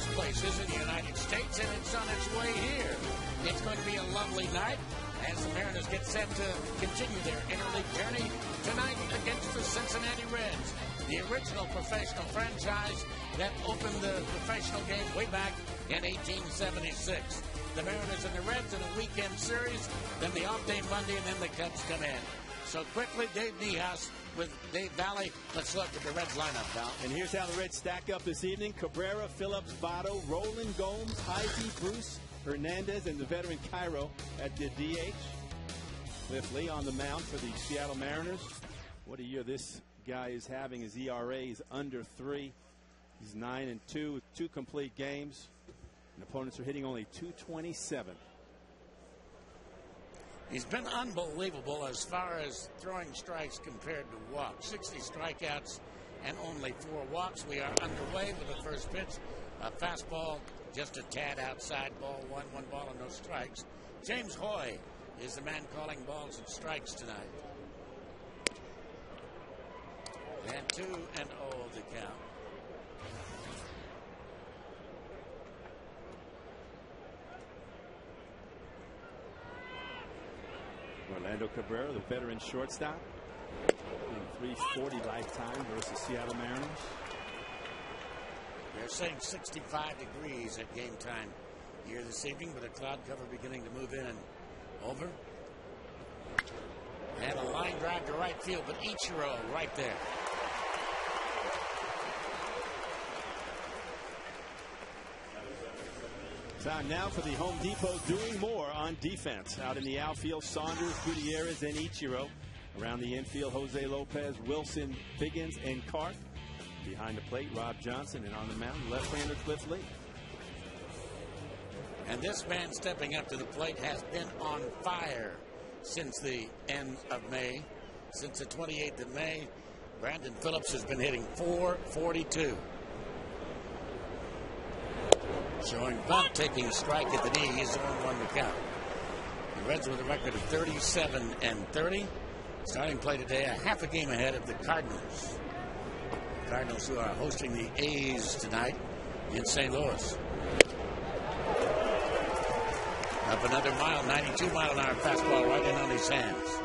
most places in the United States, and it's on its way here. It's going to be a lovely night as the Mariners get set to continue their interleague journey tonight against the Cincinnati Reds, the original professional franchise that opened the professional game way back in 1876. The Mariners and the Reds in a weekend series, then the off-day Monday, and then the Cubs come in. So quickly, Dave Niehaus with Dave Valley. Let's look at the Reds lineup, Val. And here's how the Reds stack up this evening. Cabrera, Phillips, Votto, Roland, Gomes, Heisey, Bruce, Hernandez, and the veteran Cairo at the DH. Cliff Lee on the mound for the Seattle Mariners. What a year this guy is having. His ERA is under 3. He's 9-2 with 2 complete games. And opponents are hitting only .227. He's been unbelievable as far as throwing strikes compared to walks. 60 strikeouts and only 4 walks. We are underway with the first pitch. A fastball just a tad outside, ball 1, 1 ball and no strikes. James Hoy is the man calling balls and strikes tonight. And 2-0 the count. Orlando Cabrera, the veteran shortstop, in 340 lifetime versus Seattle Mariners. They're saying 65 degrees at game time here this evening, with a cloud cover beginning to move in and over. And a line drive to right field, but Ichiro right there. Time now for the Home Depot doing more on defense. Out in the outfield, Saunders, Gutierrez, and Ichiro. Around the infield, Jose Lopez, Wilson, Figgins, and Karth. Behind the plate, Rob Johnson, and on the mound, left-hander Cliff Lee. And this man stepping up to the plate has been on fire since the end of May. Since the 28th of May, Brandon Phillips has been hitting .442. Showing bunt, taking a strike at the knee. He's 0-1 to count. The Reds with a record of 37-30. Starting play today, a half a game ahead of the Cardinals. The Cardinals, who are hosting the A's tonight in St. Louis. Up another mile, 92-mile-an-hour fastball right in on his hands.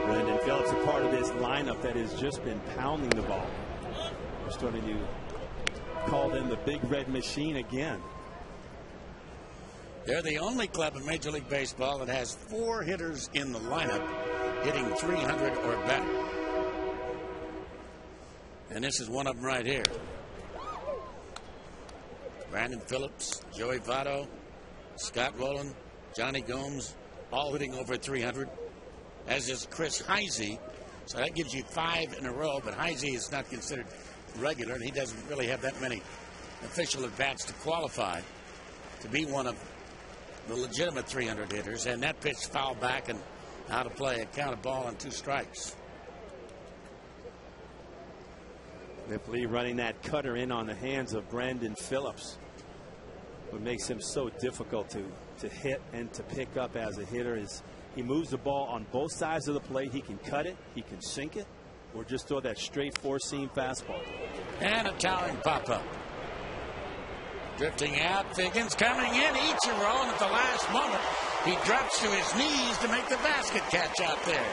Brandon Phillips, a part of this lineup that has just been pounding the ball. We're starting to call them the Big Red Machine again. They're the only club in Major League Baseball that has 4 hitters in the lineup hitting 300 or better. And this is one of them right here. Brandon Phillips, Joey Votto, Scott Rowland, Johnny Gomes, all hitting over 300, as is Chris Heisey. So that gives you 5 in a row, but Heisey is not considered regular, and he doesn't really have that many official at-bats to qualify to be one of the legitimate 300 hitters. And that pitch fouled back and out of play. A count of ball and 2 strikes. Cliff Lee running that cutter in on the hands of Brandon Phillips. What makes him so difficult to hit and to pick up as a hitter is he moves the ball on both sides of the plate. He can cut it, he can sink it, or just throw that straight 4-seam fastball. And a towering pop-up. Drifting out, Figgins coming in, Ichiro, and at the last moment, he drops to his knees to make the basket catch out there.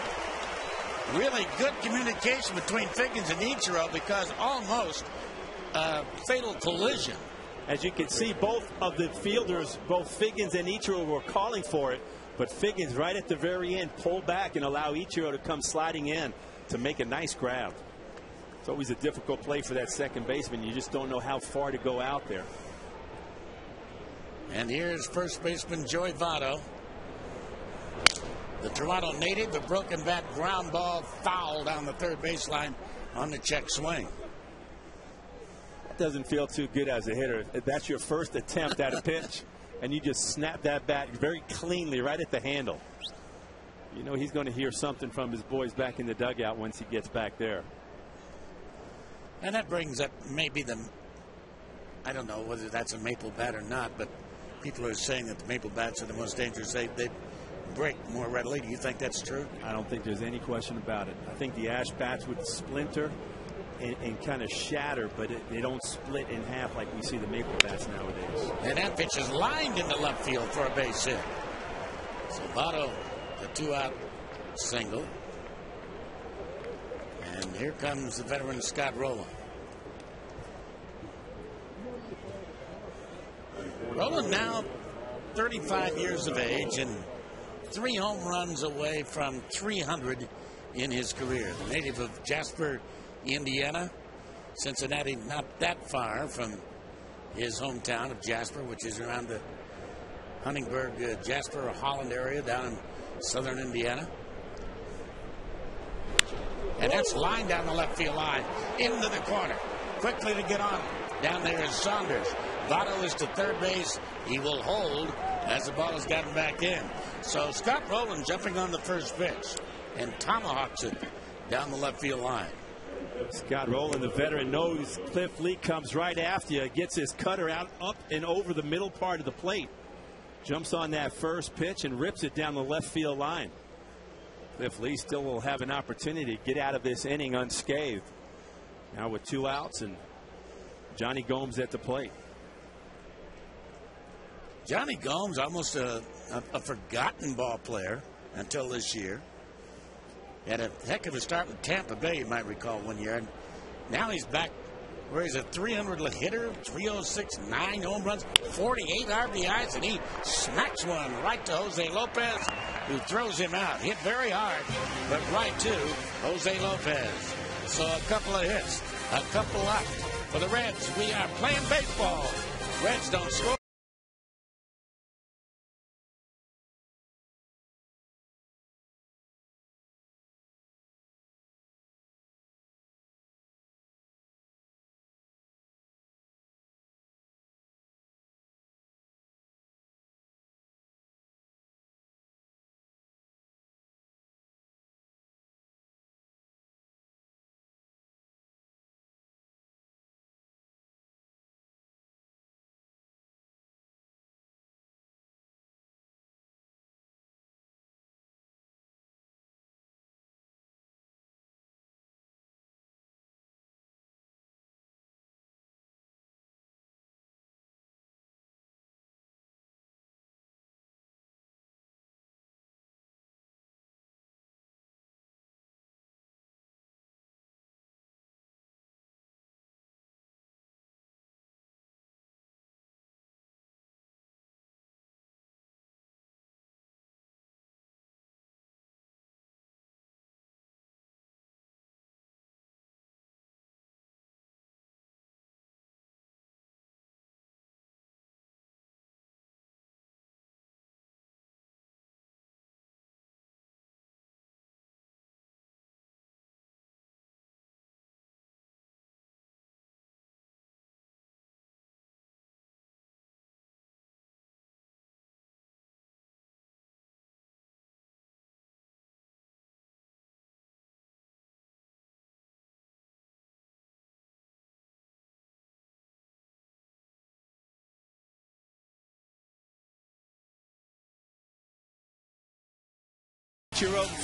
Really good communication between Figgins and Ichiro, because almost a fatal collision. As you can see, both of the fielders, both Figgins and Ichiro, were calling for it, but Figgins right at the very end pulled back and allow Ichiro to come sliding in to make a nice grab. It's always a difficult play for that second baseman. You just don't know how far to go out there. And here's first baseman Joey Votto. The Toronto native, the broken bat ground ball foul down the third baseline on the check swing. That doesn't feel too good as a hitter. If that's your first attempt at a pitch and you just snap that bat very cleanly right at the handle, you know he's going to hear something from his boys back in the dugout once he gets back there. And that brings up maybe I don't know whether that's a maple bat or not, but people are saying that the maple bats are the most dangerous. They break more readily. Do you think that's true? I don't think there's any question about it. I think the ash bats would splinter and kind of shatter, but they don't split in half like we see the maple bats nowadays. And that pitch is lined into left field for a base hit. So Votto, the 2-out single. And here comes the veteran Scott Rowland. Rowland now 35 years of age and 3 home runs away from 300 in his career. The native of Jasper, Indiana. Cincinnati not that far from his hometown of Jasper, which is around the Huntingburg, Jasper, Holland area down in southern Indiana. And that's lined down the left field line into the corner. Quickly to get on. Down there is Saunders. Votto is to third base. He will hold as the ball has gotten back in. So Scott Rowland jumping on the first pitch and tomahawks it down the left field line. Scott Rowland, the veteran, knows Cliff Lee comes right after you. Gets his cutter out up and over the middle part of the plate. Jumps on that first pitch and rips it down the left field line. Cliff Lee still will have an opportunity to get out of this inning unscathed. Now with 2 outs and Johnny Gomes at the plate. Johnny Gomes, almost a forgotten ball player until this year. He had a heck of a start with Tampa Bay, you might recall, one year. And now he's back where he's a 300 hitter, 306, 9 home runs, 48 RBIs, and he smacks one right to Jose Lopez, who throws him out. Hit very hard, but right to Jose Lopez. So a couple of hits, a couple up for the Reds. We are playing baseball. Reds don't score.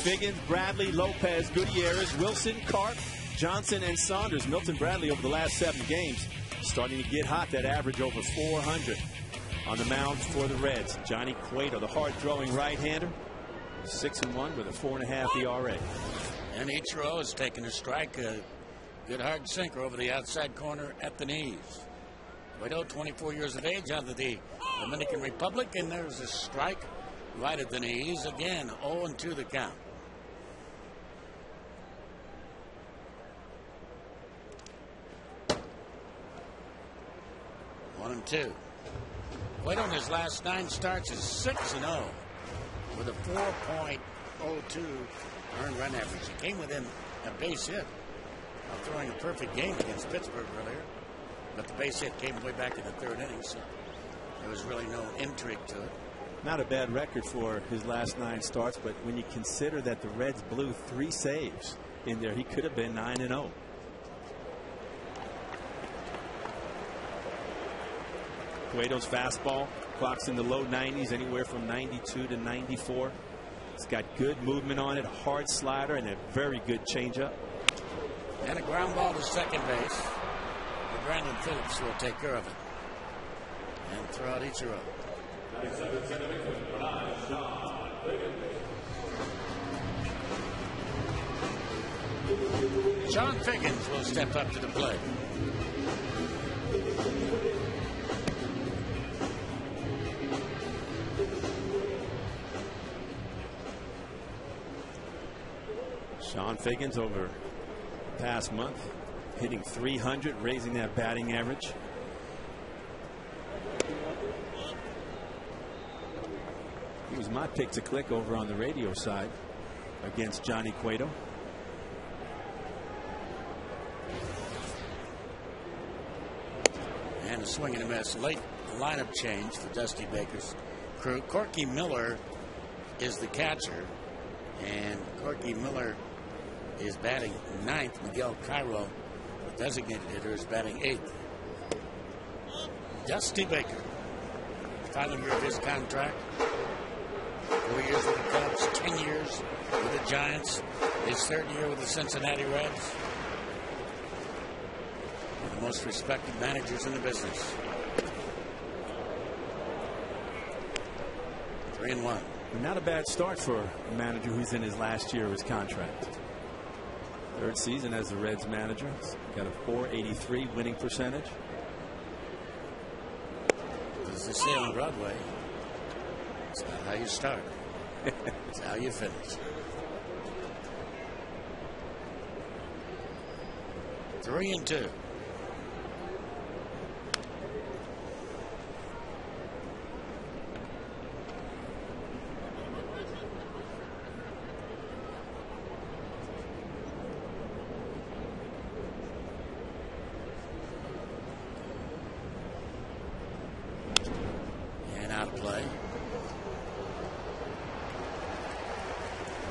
Figgins, Bradley, Lopez, Gutierrez, Wilson, Karp, Johnson, and Saunders. Milton Bradley over the last 7 games starting to get hot. That average over 400 on the mound for the Reds. Johnny Cueto, the hard-throwing right-hander, 6-1 with a 4.5 ERA. And Ichiro has taken a strike, a good hard sinker over the outside corner at the knees. Cueto, 24 years of age, out of the Dominican Republic, and there's a strike right at the knees. Again, 0-2 the count. One and two. Cueto in his last 9 starts is 6-0 with a 4.02 earned run average. He came within a base hit of throwing a perfect game against Pittsburgh earlier, but the base hit came way back in the 3rd inning, so there was really no intrigue to it. Not a bad record for his last 9 starts, but when you consider that the Reds blew 3 saves in there, he could have been 9-0. Cueto's fastball clocks in the low 90s, anywhere from 92 to 94. It's got good movement on it, a hard slider, and a very good changeup. And a ground ball to second base. But Brandon Phillips will take care of it and throw out Ichiro. John Figgins will step up to the plate. Sean Figgins over the past month hitting .300, raising that batting average. He was my pick to click over on the radio side against Johnny Cueto. And a swing and a miss. Late lineup change for Dusty Baker's crew. Corky Miller is the catcher, and Corky Miller is batting ninth. Miguel Cairo, the designated hitter, is batting eighth. Dusty Baker, final year of his contract. 4 years with the Cubs, 10 years with the Giants, his third year with the Cincinnati Reds. One of the most respected managers in the business. 3-1. Not a bad start for a manager who's in his last year of his contract. Third season as the Reds manager. He's got a .483 winning percentage. As they say on Broadway, it's not how you start. It's how you finish. 3-2. And out of play.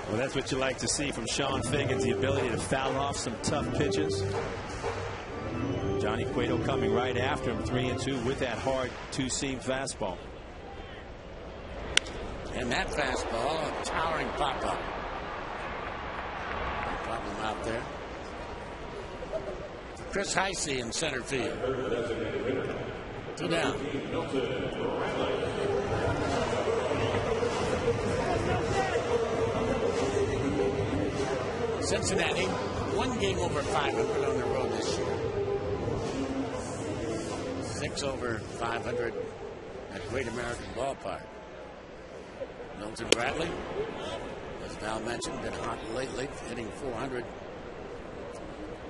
Well, that's what you like to see from Sean Figgins, the ability to foul off some tough pitches. Johnny Cueto coming right after him, 3-2 with that hard two-seam fastball. And that fastball, a towering pop-up. No problem out there. Chris Heise in center field. 2 down. Cincinnati, 1 game over 500 on the road this year. 6 over 500 at Great American Ballpark. Milton Bradley, as Val mentioned, been hot lately, hitting .400.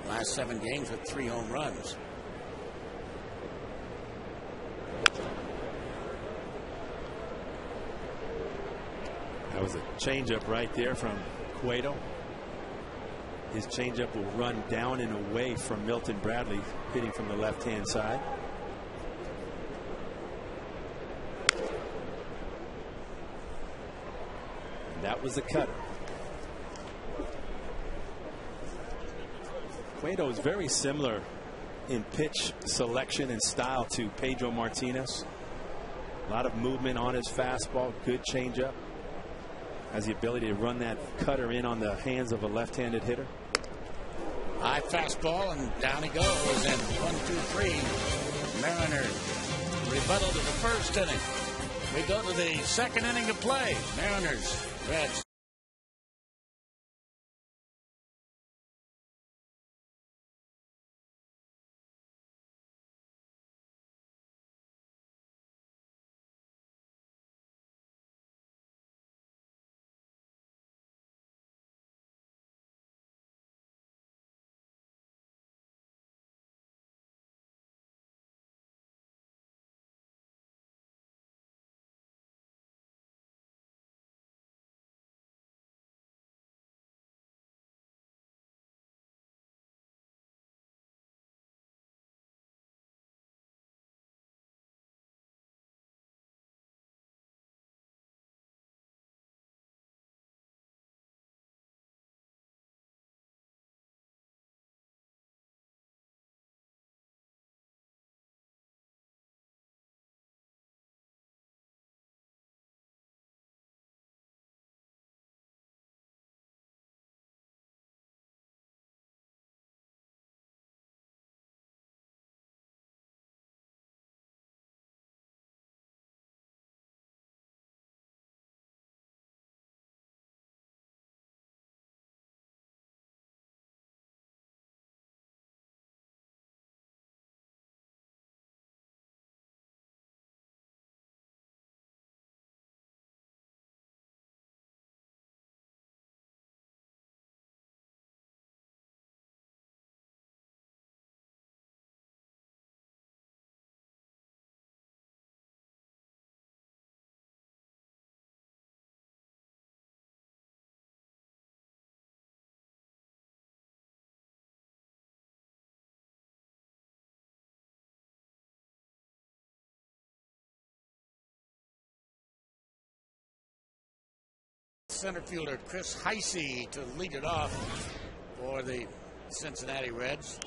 Last 7 games with 3 home runs. That was a changeup right there from Cueto. His changeup will run down and away from Milton Bradley, hitting from the left-hand side. And that was a cutter. Cueto is very similar in pitch selection and style to Pedro Martinez. A lot of movement on his fastball, good changeup. Has the ability to run that cutter in on the hands of a left-handed hitter. High fastball, and down he goes. And 1-2-3. Mariners rebuttal to the first inning. We go to the second inning of play. Mariners, Reds. center fielder Chris Heisey to lead it off for the Cincinnati Reds.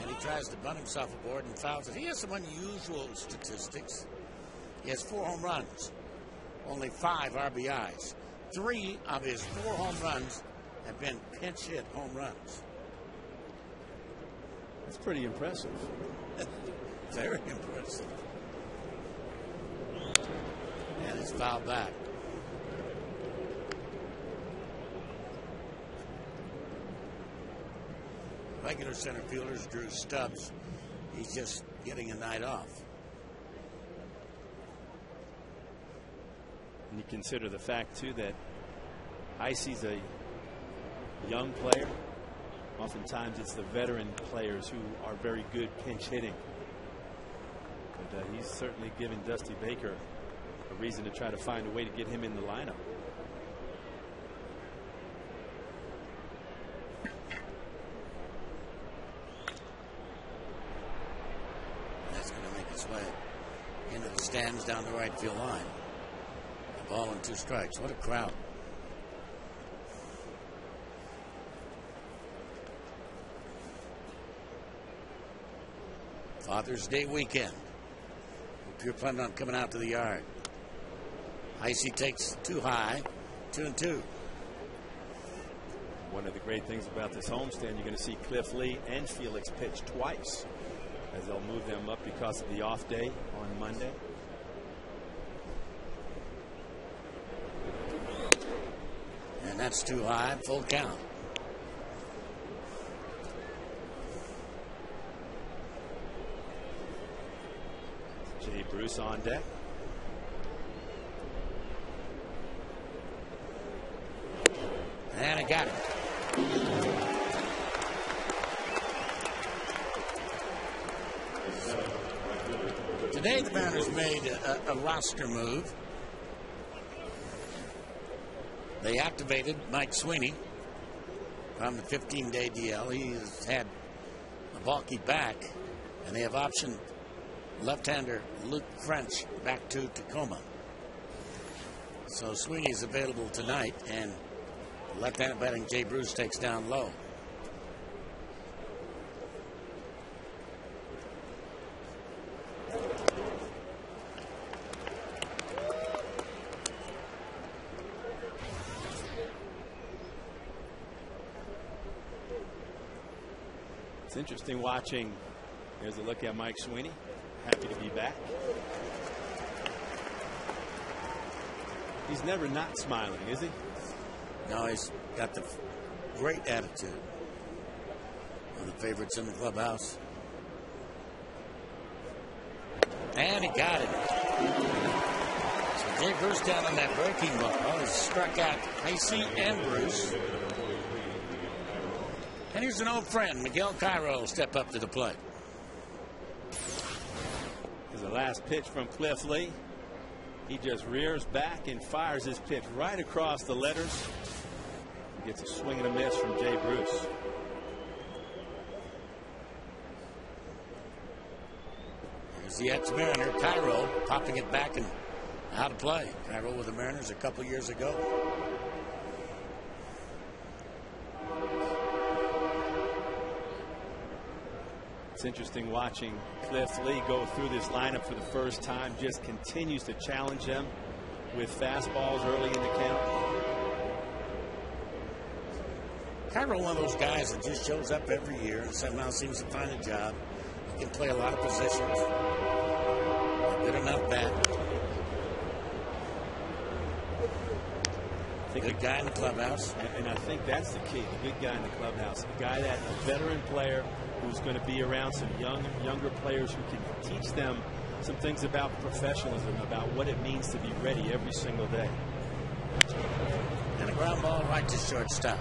And he tries to bunt himself aboard and fouls it. He has some unusual statistics. He has 4 home runs, only 5 RBIs. 3 of his 4 home runs have been pinch hit home runs. That's pretty impressive. Very impressive. And it's fouled back. Regular center fielder's Drew Stubbs. He's just getting a night off. And you consider the fact, too, that Heisey's a young player. Oftentimes it's the veteran players who are very good pinch hitting. But he's certainly given Dusty Baker a reason to try to find a way to get him in the lineup. That's going to make its way into the stands down the right field line. A ball and 2 strikes. What a crowd. Father's Day weekend. Hope you're planning on coming out to the yard. Heisey takes 2 high, 2-2. One of the great things about this homestand, you're going to see Cliff Lee and Felix pitch twice, as they'll move them up because of the off day on Monday. And that's 2 high, full count. Jay Bruce on deck. And I got it. Today the Mariners made a roster move. They activated Mike Sweeney from the 15-day DL. He has had a bulky back, and they have optioned left-hander Luke French back to Tacoma. So Sweeney's available tonight, and left-handed batting Jay Bruce takes down low. It's interesting watching. Here's a look at Mike Sweeney. Happy to be back. He's never not smiling, is he? No, he's got the great attitude. One of the favorites in the clubhouse. And he got it. So Jay Bruce down on that breaking ball. He struck out Heisey and Bruce. And here's an old friend, Miguel Cairo, step up to the plate. Here's the last pitch from Cliff Lee. He just rears back and fires his pitch right across the letters. He gets a swing and a miss from Jay Bruce. Here's the ex-Mariner, Cairo, popping it back and out of play. Cairo with the Mariners a couple years ago. It's interesting watching Cliff Lee go through this lineup for the first time. Just continues to challenge them with fastballs early in the count. Cairo, one of those guys that just shows up every year and somehow seems to find a job. He can play a lot of positions. Good enough bat. Good guy in the clubhouse. And I think that's the key. The good guy in the clubhouse. A guy that a veteran player who's going to be around some younger players who can teach them some things about professionalism, about what it means to be ready every single day. And a ground ball right to shortstop.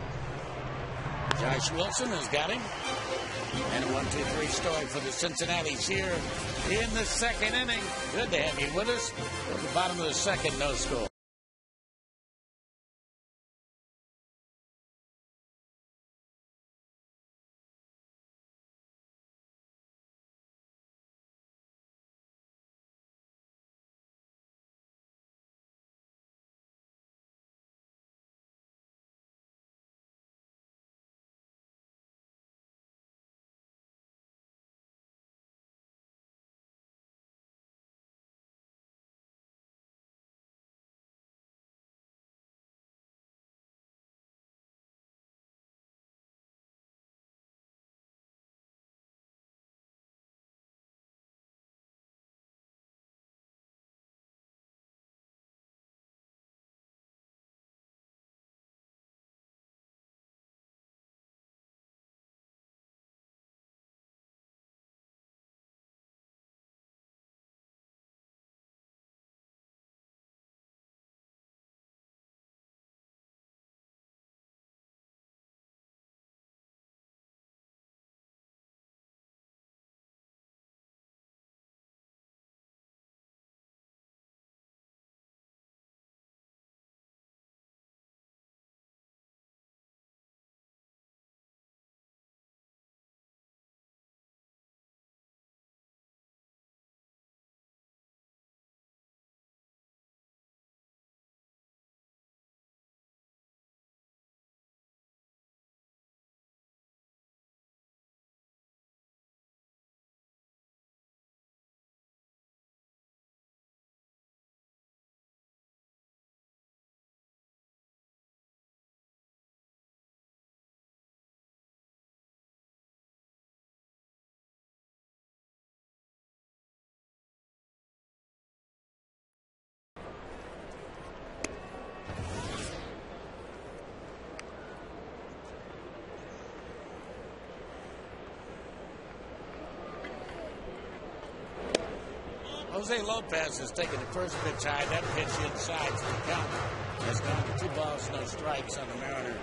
Josh Wilson has got him. And a 1-2-3 story for the Cincinnati's here in the 2nd inning. Good to have you with us. At the bottom of the 2nd, no score. Jose Lopez has taken the first pitch high, that pitch inside, so the count has gone to 2 balls, no strikes on the Mariner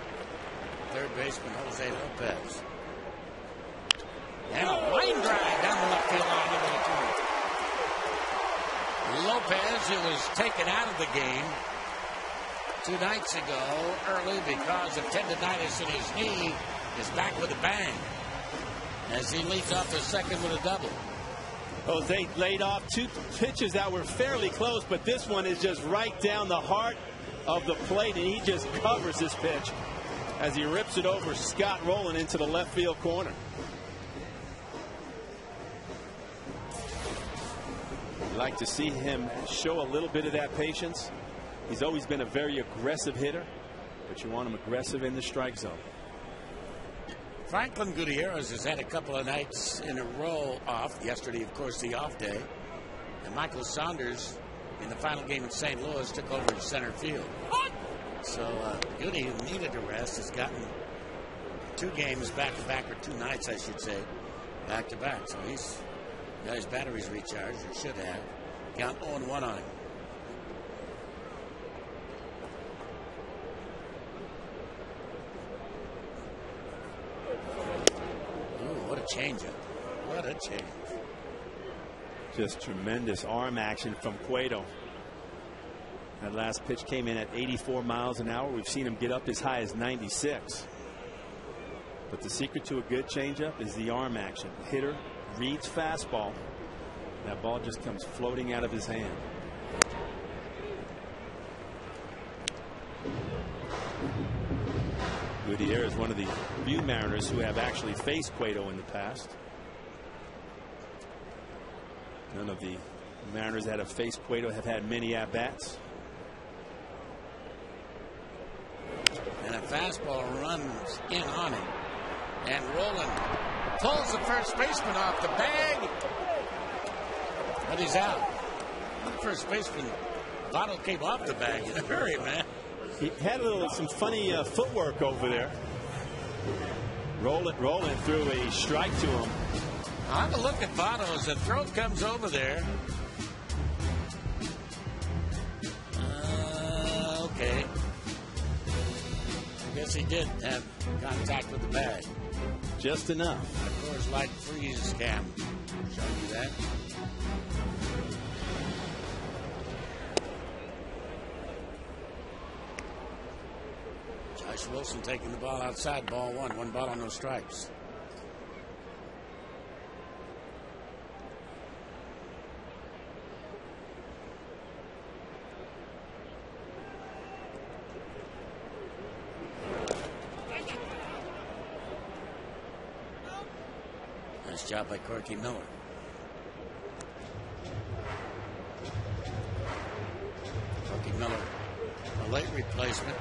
third baseman Jose Lopez. And a line drive down the left field line into the corner. Lopez, who was taken out of the game 2 nights ago early because of tendonitis in his knee, is back with a bang as he leads off the second with a double. Jose laid off 2 pitches that were fairly close, but this one is just right down the heart of the plate, and he just covers this pitch as he rips it over Scott Rowland into the left field corner. You'd like to see him show a little bit of that patience. He's always been a very aggressive hitter, but you want him aggressive in the strike zone. Franklin Gutierrez has had a couple of nights in a row off. Yesterday, of course, the off day. And Michael Saunders, in the final game in St. Louis, took over in center field. So Goody, who needed a rest, has gotten 2 games back-to-back, or 2 nights, I should say, back-to-back. So he's got his batteries recharged, or should have. Count 0-1 on him. What a changeup. What a change. Just tremendous arm action from Cueto. That last pitch came in at 84 miles an hour. We've seen him get up as high as 96. But the secret to a good changeup is the arm action. Hitter reads fastball. That ball just comes floating out of his hand. Gutierrez is one of the few Mariners who have actually faced Cueto in the past. None of the Mariners that have faced Cueto have had many at-bats. And a fastball runs in on him. And Rowland pulls the first baseman off the bag. But he's out. The first baseman, Votto, came off the bag in a hurry, man. He had some funny footwork over there. Rowland threw a strike to him. On the look at Votto as the throw comes over there. Okay. I guess he did have contact with the bag. Just enough. Of course, light freeze cam showing you that. Josh Wilson taking the ball outside, ball 1. 1 ball on no strikes. Nice job by Corky Miller. Corky Miller, a late replacement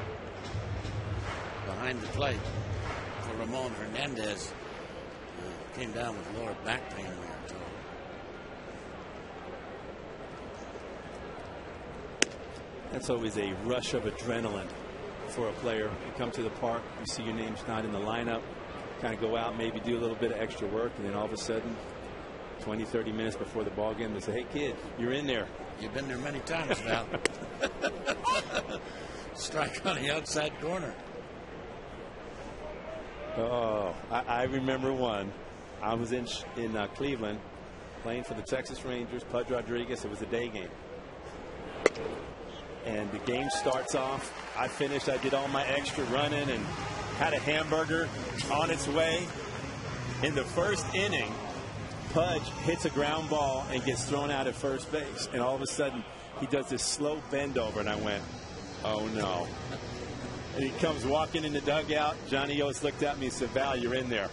behind the plate for Ramon Hernandez, who came down with lower back pain, we are told. That's always a rush of adrenaline for a player. You come to the park, you see your name's not in the lineup, kind of go out, maybe do a little bit of extra work, and then all of a sudden 20-30 minutes before the ball game they say, hey kid, you're in there. You've been there many times, Val. Strike on the outside corner. Oh, I remember one. I was in Cleveland playing for the Texas Rangers, Pudge Rodriguez. It was a day game. And the game starts off. I finished. I did all my extra running and had a hamburger on its way. In the first inning, Pudge hits a ground ball and gets thrown out at first base. And all of a sudden, he does this slow bend over. And I went, oh, no. And he comes walking in the dugout. Johnny Oates looked at me and said, Val, you're in there.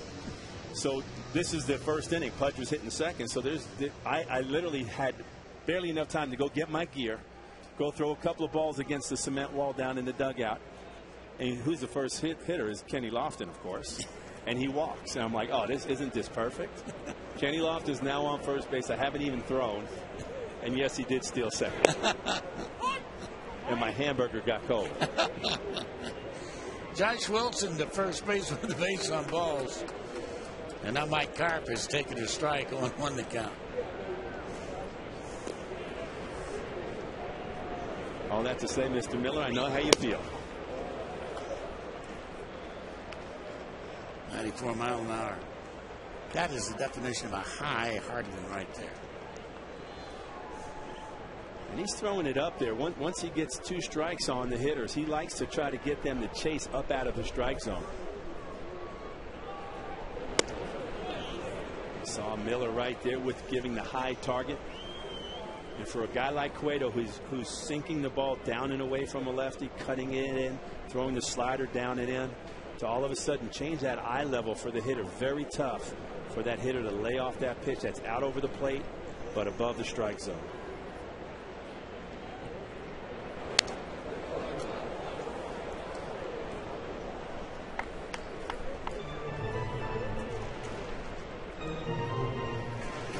So this is the first inning. Pudge was hitting second. So I literally had barely enough time to go get my gear, go throw a couple of balls against the cement wall down in the dugout. And who's the first hitter is Kenny Lofton, of course. And he walks. And I'm like, oh, isn't this perfect? Kenny Lofton is now on first base. I haven't even thrown. And yes, he did steal second. And my hamburger got cold. Josh Wilson, the first baseman with the base on balls. And now Mike Carp has taken a strike on 1 to count. All that to say, Mr. Miller, I know how you feel. 94 miles an hour. That is the definition of a high Hardman right there. And he's throwing it up there. Once he gets 2 strikes on the hitters, he likes to try to get them to chase up out of the strike zone. Saw Miller right there with giving the high target. And for a guy like Cueto, who's sinking the ball down and away from a lefty, cutting it in, throwing the slider down and in, to all of a sudden change that eye level for the hitter. Very tough for that hitter to lay off that pitch that's out over the plate but above the strike zone.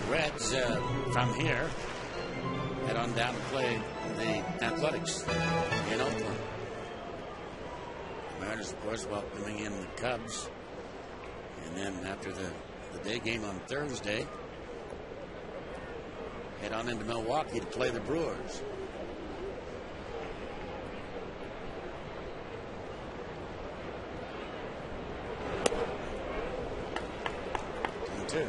Reds from here head on down to play the Athletics in Oakland. The Mariners, of course, welcoming in the Cubs. And then after the day game on Thursday, head on into Milwaukee to play the Brewers. Two.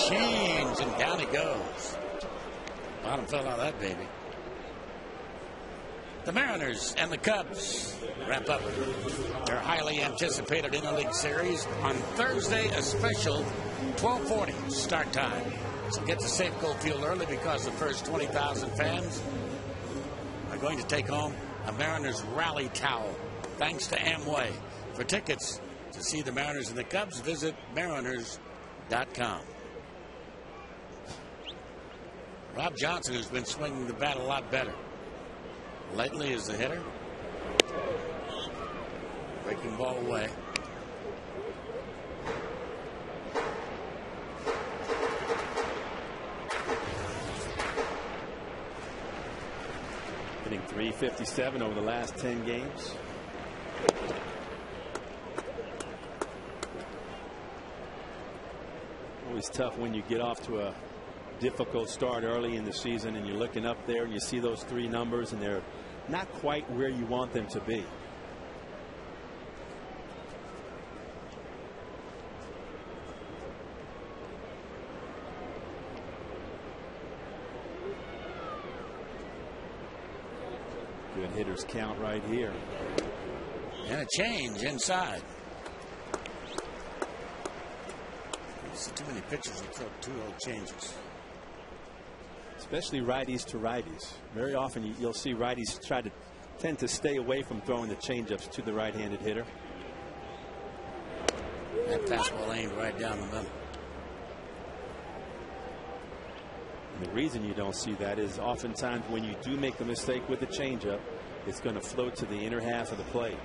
Change, and down he goes. Bottom fell out of that baby. The Mariners and the Cubs wrap up their highly anticipated interleague series on Thursday, a special 12:40 start time. So get to Safeco Field early because the first 20,000 fans are going to take home a Mariners rally towel, thanks to Amway. For tickets to see the Mariners and the Cubs, visit mariners.com. Rob Johnson has been swinging the bat a lot better lately as the hitter. Breaking ball away. Hitting .357 over the last 10 games. Always tough when you get off to a difficult start early in the season and you're looking up there and you see those 3 numbers and they're not quite where you want them to be. Good hitters count right here. And a change inside. You see too many pitchers that throw 2-0 changes. Especially righties to righties. Very often you'll see righties tend to stay away from throwing the changeups to the right-handed hitter. That fastball aimed right down the middle. And the reason you don't see that is oftentimes when you do make a mistake with the changeup, it's going to float to the inner half of the plate.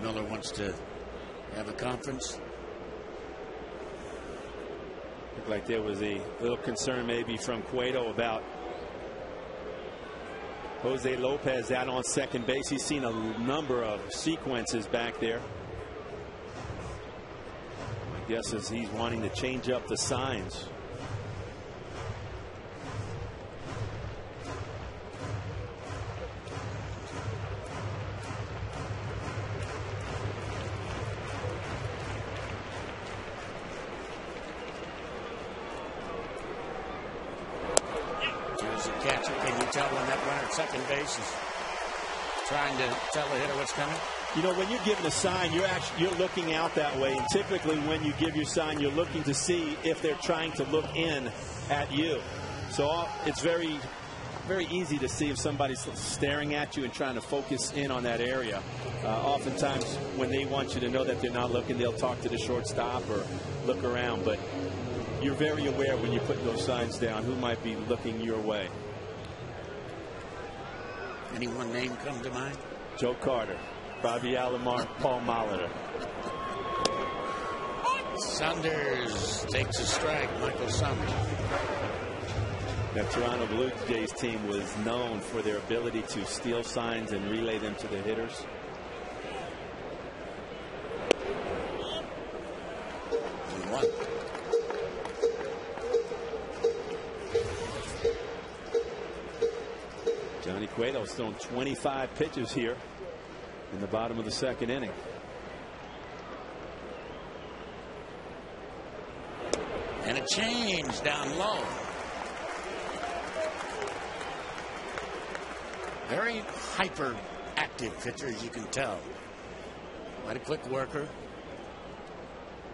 Miller wants to have a conference. Looked like there was a little concern maybe from Cueto about Jose Lopez out on second base. He's seen a number of sequences back there. My guess is he's wanting to change up the signs. Second base is trying to tell the hitter what's coming. You know, when you're giving a sign, you're looking out that way, and typically when you give your sign, you're looking to see if they're trying to look in at you. So it's very, very easy to see if somebody's staring at you and trying to focus in on that area. Oftentimes when they want you to know that they're not looking, they'll talk to the shortstop or look around, but you're very aware when you put those signs down who might be looking your way. Any one name come to mind? Joe Carter, Bobby Alomar, Paul Molitor. Saunders takes a strike. Michael Saunders. That Toronto Blue Jays team was known for their ability to steal signs and relay them to the hitters. Johnny Cueto's thrown 25 pitches here in the bottom of the second inning. And a change down low. Very hyper active pitcher, as you can tell. Quite a quick worker.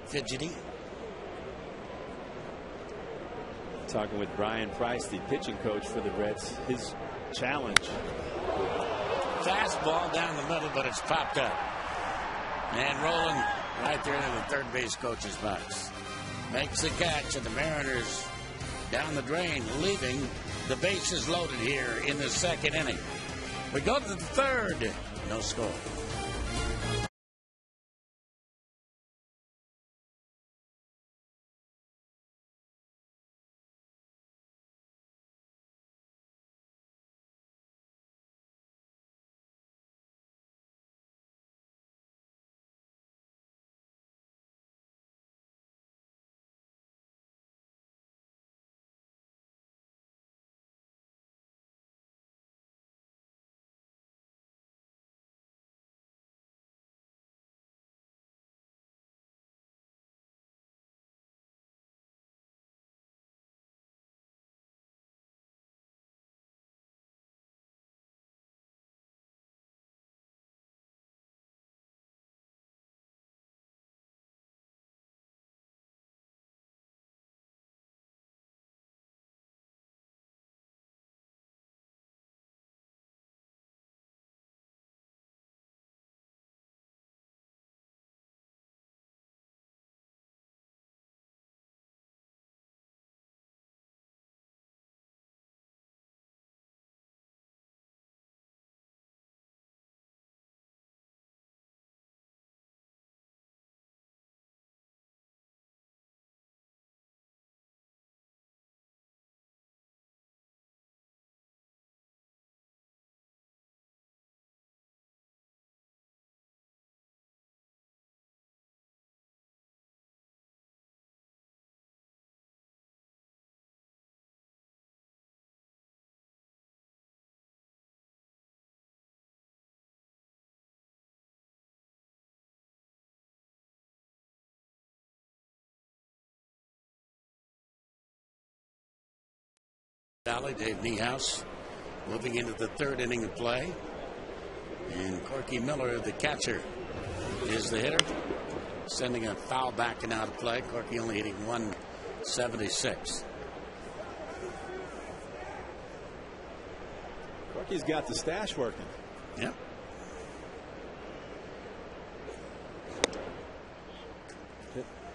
Fidgety. Talking with Brian Price, the pitching coach for the Reds. His challenge. Fastball down the middle, but it's popped up. And rolling right there into the third base coach's box. Makes the catch, and the Mariners down the drain, leaving the bases loaded here in the second inning. We go to the third. No score. Dave Niehaus moving into the third inning of play. And Corky Miller, the catcher, is the hitter. Sending a foul back and out of play. Corky only hitting 176. Corky's got the stash working. Yep.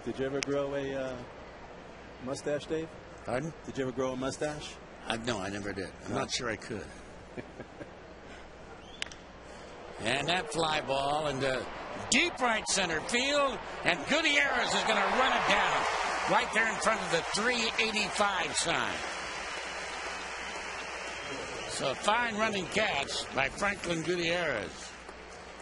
Did you ever grow a mustache, Dave? Pardon? Did you ever grow a mustache? No, I never did. I'm not sure I could. And that fly ball into deep right center field, and Gutierrez is going to run it down right there in front of the 385 sign. So a fine running catch by Franklin Gutierrez.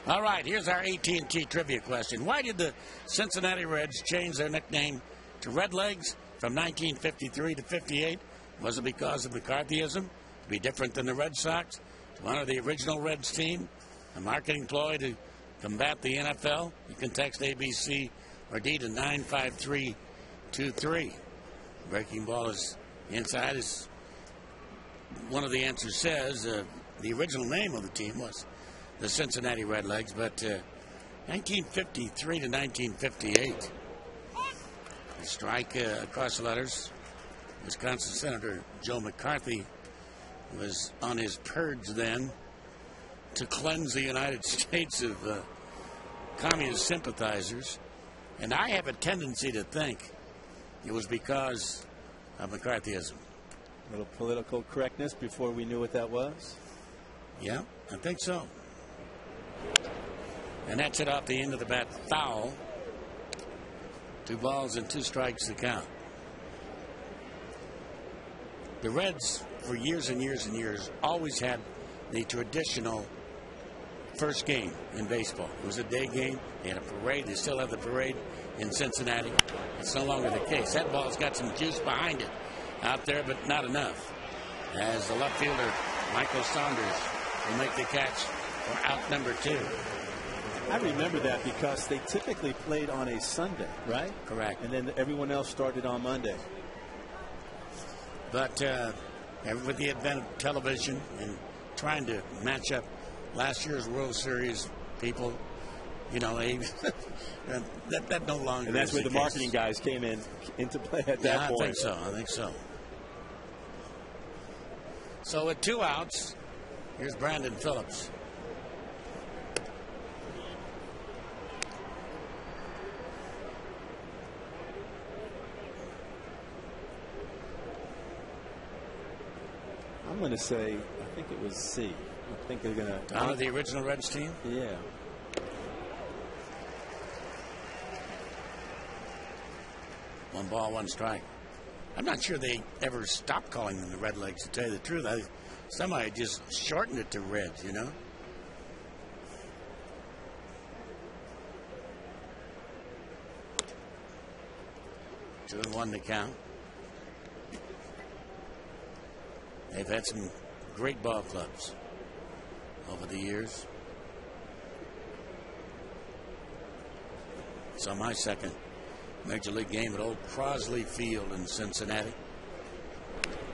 All right, here's our AT&T trivia question. Why did the Cincinnati Reds change their nickname to Redlegs from 1953 to 58? Was it because of McCarthyism, to be different than the Red Sox, to honor the original Reds team, a marketing ploy to combat the NFL? You can text ABC or D to 95323. Breaking ball is inside, as one of the answers says. The original name of the team was the Cincinnati Redlegs, but 1953 to 1958. A strike across the letters. Wisconsin Senator Joe McCarthy was on his purge then to cleanse the United States of communist sympathizers. And I have a tendency to think it was because of McCarthyism. A little political correctness before we knew what that was. Yeah, I think so. And that's it off the end of the bat. Foul. 2 balls and 2 strikes to count. The Reds, for years and years and years, always had the traditional first game in baseball. It was a day game. They had a parade. They still have the parade in Cincinnati. It's no longer the case. That ball's got some juice behind it out there, but not enough. As the left fielder, Michael Saunders, will make the catch for out number 2. I remember that because they typically played on a Sunday, right? Correct. And then everyone else started on Monday. But with the advent of television and trying to match up last year's World Series, people, you know, that no longer. And that's is where the case. marketing guys came into play at that point. I think so. I think so. So with 2 outs, here's Brandon Phillips. I'm going to say, I think it was C. I think they're going to honor the original Reds team. Yeah. One ball, 1 strike. I'm not sure they ever stopped calling them the Red Legs, to tell you the truth. Somebody just shortened it to Reds, you know. Two and 1 to count. They've had some great ball clubs over the years. Saw my second Major League game at Old Crosley Field in Cincinnati.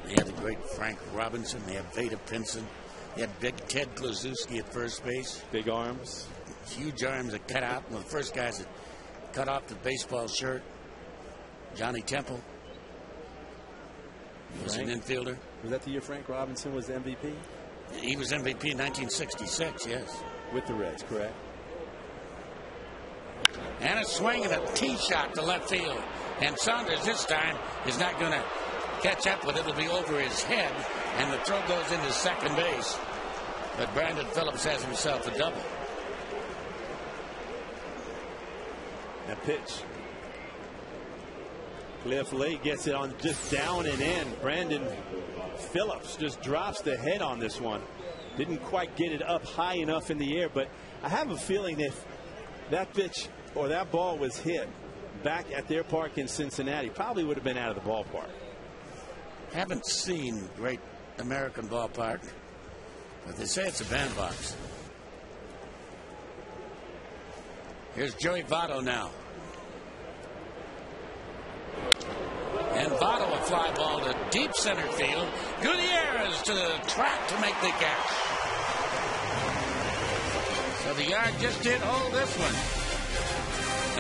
They had the great Frank Robinson. They had Vada Pinson. They had big Ted Kluszewski at first base. Big arms. Huge arms that cut out. One of the first guys that cut off the baseball shirt. Johnny Temple. He was an infielder. Was that the year Frank Robinson was MVP? He was MVP in 1966, yes. With the Reds, correct. And a swing and a tee shot to left field. And Saunders this time is not going to catch up with it. It'll be over his head. And the throw goes into second base. But Brandon Phillips has himself a double. That pitch. Cliff Lee gets it on just down and in. Brandon Phillips just drops the head on this one. Didn't quite get it up high enough in the air, but I have a feeling that if that pitch or that ball was hit back at their park in Cincinnati, probably would have been out of the ballpark. Haven't seen great American ballpark, but they say it's a bandbox. Here's Joey Votto now. And Votto, a fly ball to deep center field. Gutierrez to the track to make the catch. So the yard just did hold this one.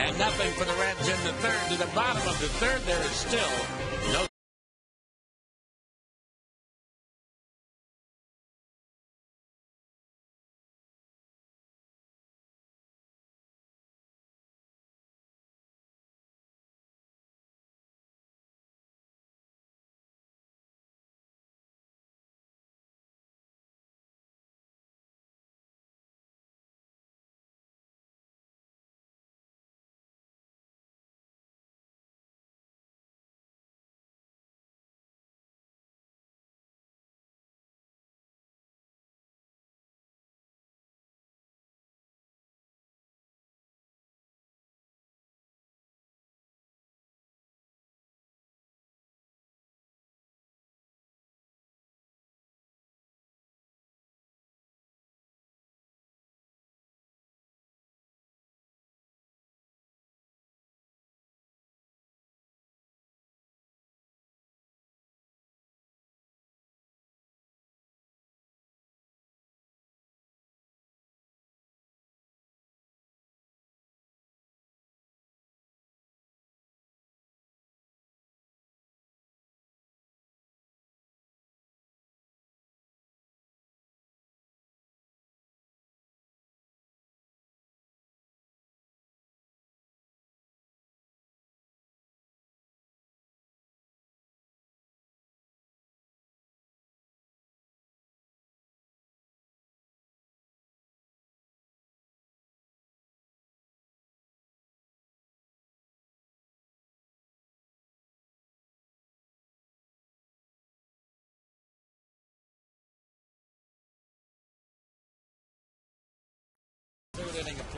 And nothing for the Reds in the third. To the bottom of the third, there is still no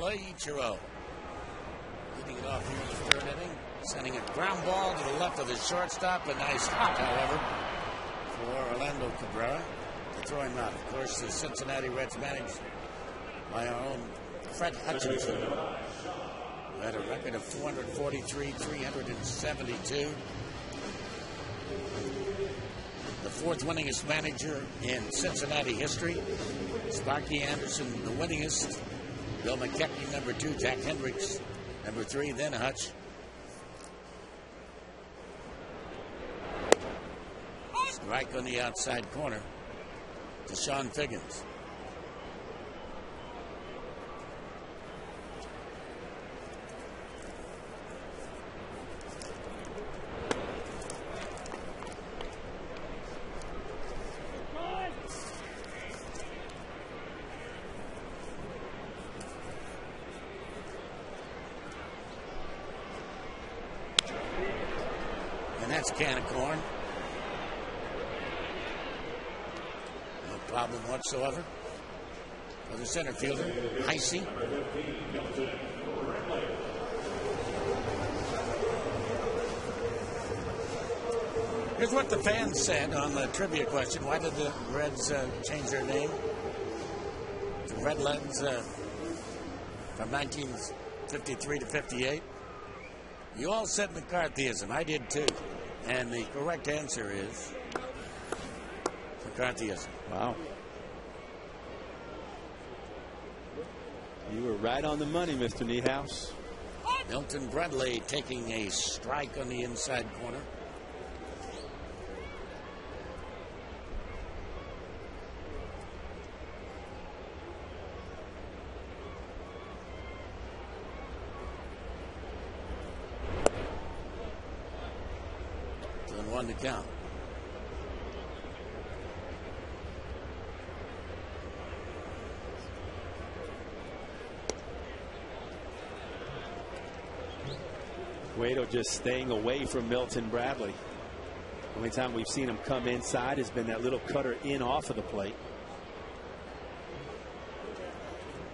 play, Ichiro. Leading it off here in the third inning. Sending a ground ball to the left of the shortstop. A nice hop, however, for Orlando Cabrera to throw him out. Of course, the Cincinnati Reds managed by our own Fred Hutchinson, who had a record of 443, 372. The fourth winningest manager in Cincinnati history. Sparky Anderson, the winningest. Bill McKechnie, number 2. Jack Hendricks, number 3. Then Hutch. Strike on the outside corner to Sean Figgins. And that's a can of corn. No problem whatsoever for the center fielder, Heisey. Here's what the fans said on the trivia question. Why did the Reds change their name to Redlands from 1953 to 58? You all said McCarthyism. I did too. And the correct answer is McCarthyism. Wow. You were right on the money, Mr. Niehaus. Milton Bradley taking a strike on the inside corner. One to count. Cueto just staying away from Milton Bradley. The only time we've seen him come inside has been that little cutter in off of the plate.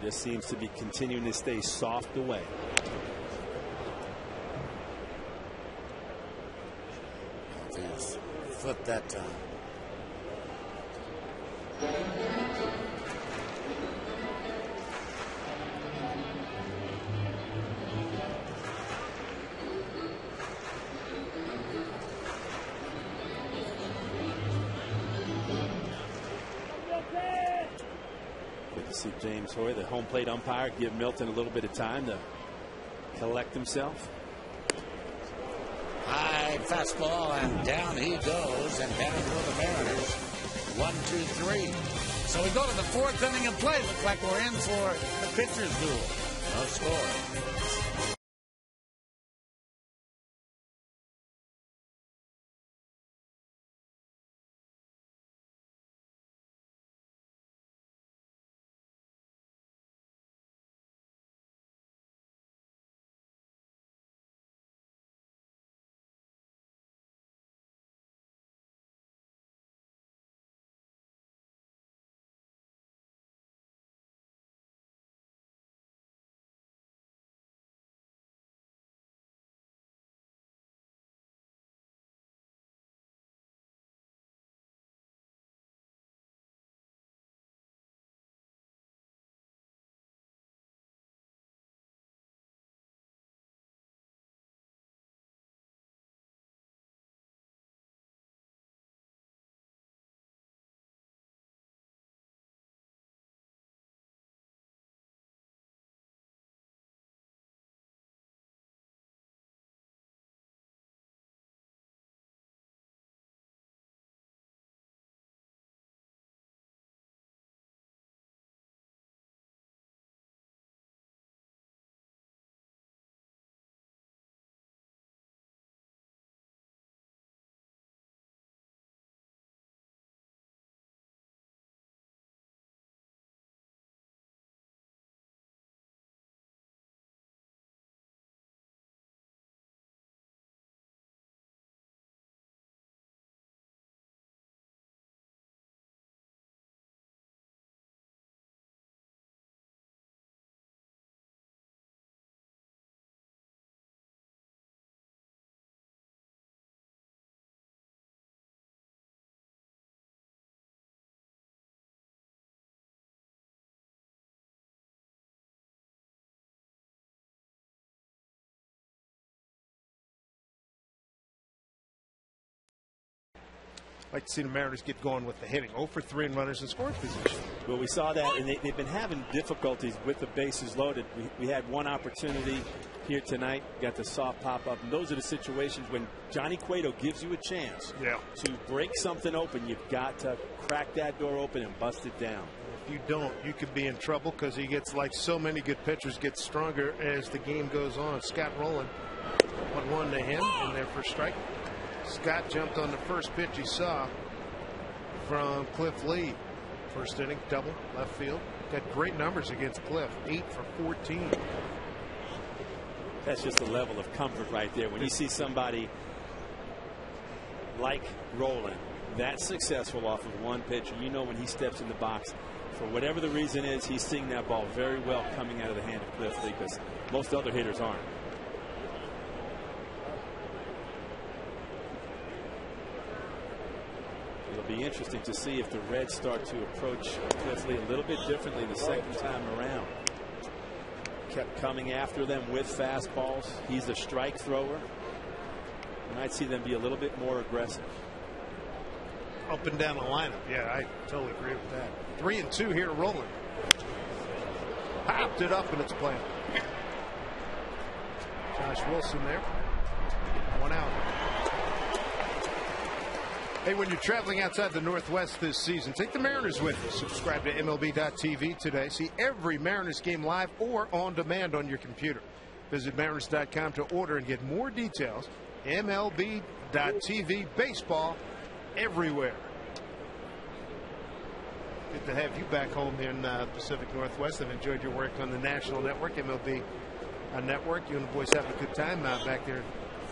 Just seems to be continuing to stay soft away. Foot that time. Good to see James Hoy, the home plate umpire, give Milton a little bit of time to collect himself. High fastball, and down he goes, and down go the Mariners. 1, 2, 3. So we go to the fourth inning of play. Looks like we're in for the pitcher's duel. No score. like to see the Mariners get going with the hitting. 0 for 3 in runners in scoring position. Well, we saw that, and they've been having difficulties with the bases loaded. We had one opportunity here tonight, got the soft pop up, and those are the situations when Johnny Cueto gives you a chance to break something open. You've got to crack that door open and bust it down. If you don't, you could be in trouble, because he gets, like so many good pitchers, gets stronger as the game goes on. Scott Rowland, 1-1 to him, and there for strike. Scott jumped on the first pitch he saw from Cliff Lee. First inning, double, left field. Got great numbers against Cliff, 8 for 14. That's just a level of comfort right there. When you see somebody like Rowland that successful off of one pitch, and you know when he steps in the box, for whatever the reason is, he's seeing that ball very well coming out of the hand of Cliff Lee, because most other hitters aren't. It'll be interesting to see if the Reds start to approach Cliff Lee a little bit differently the second time around. Kept coming after them with fastballs. He's a strike thrower. You might see them be a little bit more aggressive. Up and down the lineup. Yeah, I totally agree with that. 3-2 here, Rowland. Popped it up, and it's playing. Josh Wilson there. 1 out. Hey, when you're traveling outside the Northwest this season, take the Mariners with you. Subscribe to MLB.tv today. See every Mariners game live or on demand on your computer. Visit Mariners.com to order and get more details. MLB.tv, baseball everywhere. Good to have you back home here in the Pacific Northwest. I've enjoyed your work on the national network, MLB network. You and the boys having a good time back there.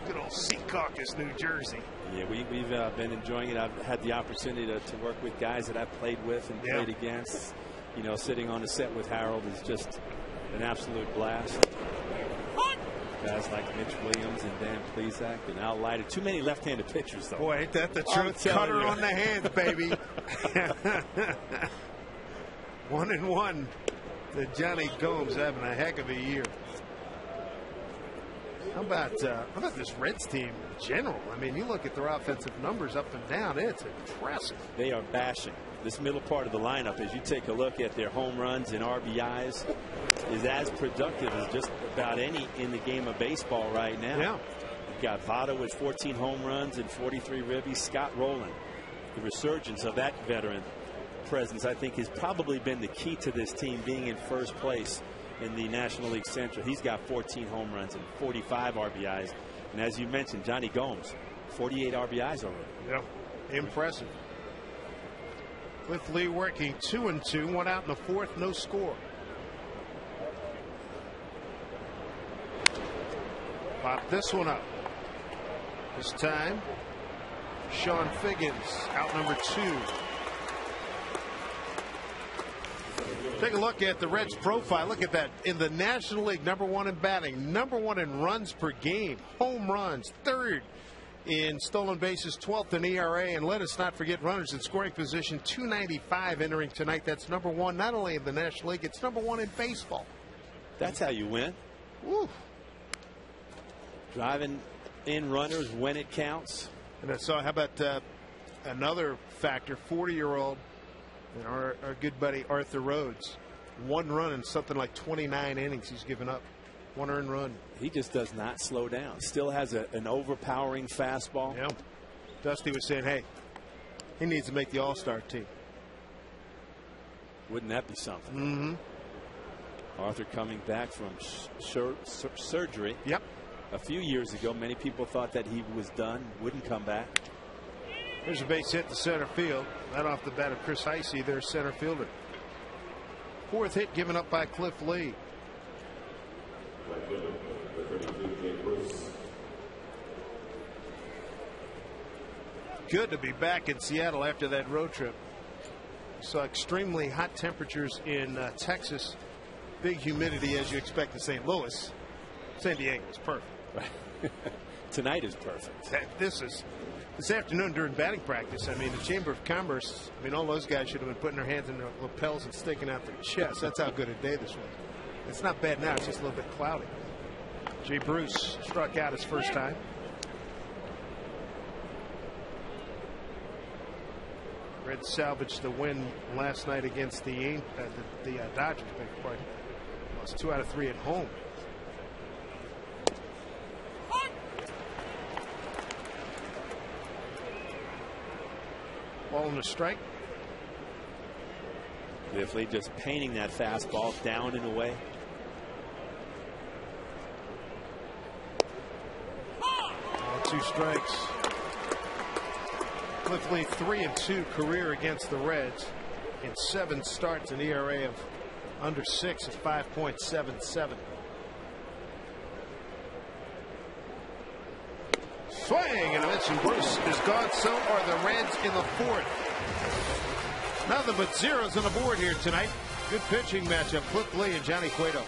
Good old Secaucus, New Jersey. Yeah, we've been enjoying it. I've had the opportunity to work with guys that I've played with and played against. You know, sitting on the set with Harold is just an absolute blast. Guys like Mitch Williams and Dan Plesac and Al Leiter. Too many left-handed pitchers, though. Boy, ain't that the truth? Cutter on the hands, baby. 1-1 to Johnny Gomes, having a heck of a year. How about this Reds team in general? I mean, you look at their offensive numbers up and down, it's impressive. They are bashing. This middle part of the lineup, as you take a look at their home runs and RBIs, is as productive as just about any in the game of baseball right now. Yeah. You've got Votto with 14 home runs and 43 ribbies. Scott Rowland, the resurgence of that veteran presence, I think, has probably been the key to this team being in first place in the National League Central. He's got 14 home runs and 45 RBIs. And as you mentioned, Johnny Gomes, 48 RBIs already. Yeah, impressive. Cliff Lee working 2-2, 1 out in the fourth, no score. Pop this one up. This time, Sean Figgins, out number 2. Take a look at the Reds profile. Look at that. In the National League, #1 in batting, #1 in runs per game, home runs, 3rd in stolen bases, 12th in ERA, and let us not forget runners in scoring position, 295 entering tonight. That's #1 not only in the National League, it's #1 in baseball. That's how you win. Woo. Driving in runners when it counts. And so how about another factor, 40-year-old and our good buddy Arthur Rhodes, 1 run in something like 29 innings he's given up. 1 earned run. He just does not slow down. Still has an overpowering fastball. Yeah. Dusty was saying, hey, he needs to make the All-Star team. Wouldn't that be something? Mm-hmm. Arthur coming back from surgery. Yep. A few years ago, many people thought that he was done, wouldn't come back. There's a base hit to center field. Right off the bat of Chris Heisey, their center fielder. 4th hit given up by Cliff Lee. Good to be back in Seattle after that road trip. Saw extremely hot temperatures in Texas. Big humidity as you expect in St. Louis. San Diego is perfect. Tonight is perfect. This afternoon during batting practice, I mean, the Chamber of Commerce, I mean, all those guys should have been putting their hands in their lapels and sticking out their chests. That's how good a day this was. It's not bad now. It's just a little bit cloudy. Jay Bruce struck out his first time. Reds salvaged the win last night against the Dodgers. Beg your pardon. Lost 2 out of 3 at home. Ball and a strike. Liffley just painting that fastball down and away. All 2 strikes. Liffley 3-2 career against the Reds in 7 starts, an ERA of under 6 at 5.77. Swing and a miss, and Bruce is gone. So are the Reds in the 4th. Nothing but zeros on the board here tonight. Good pitching matchup. Cliff Lee and Johnny Cueto.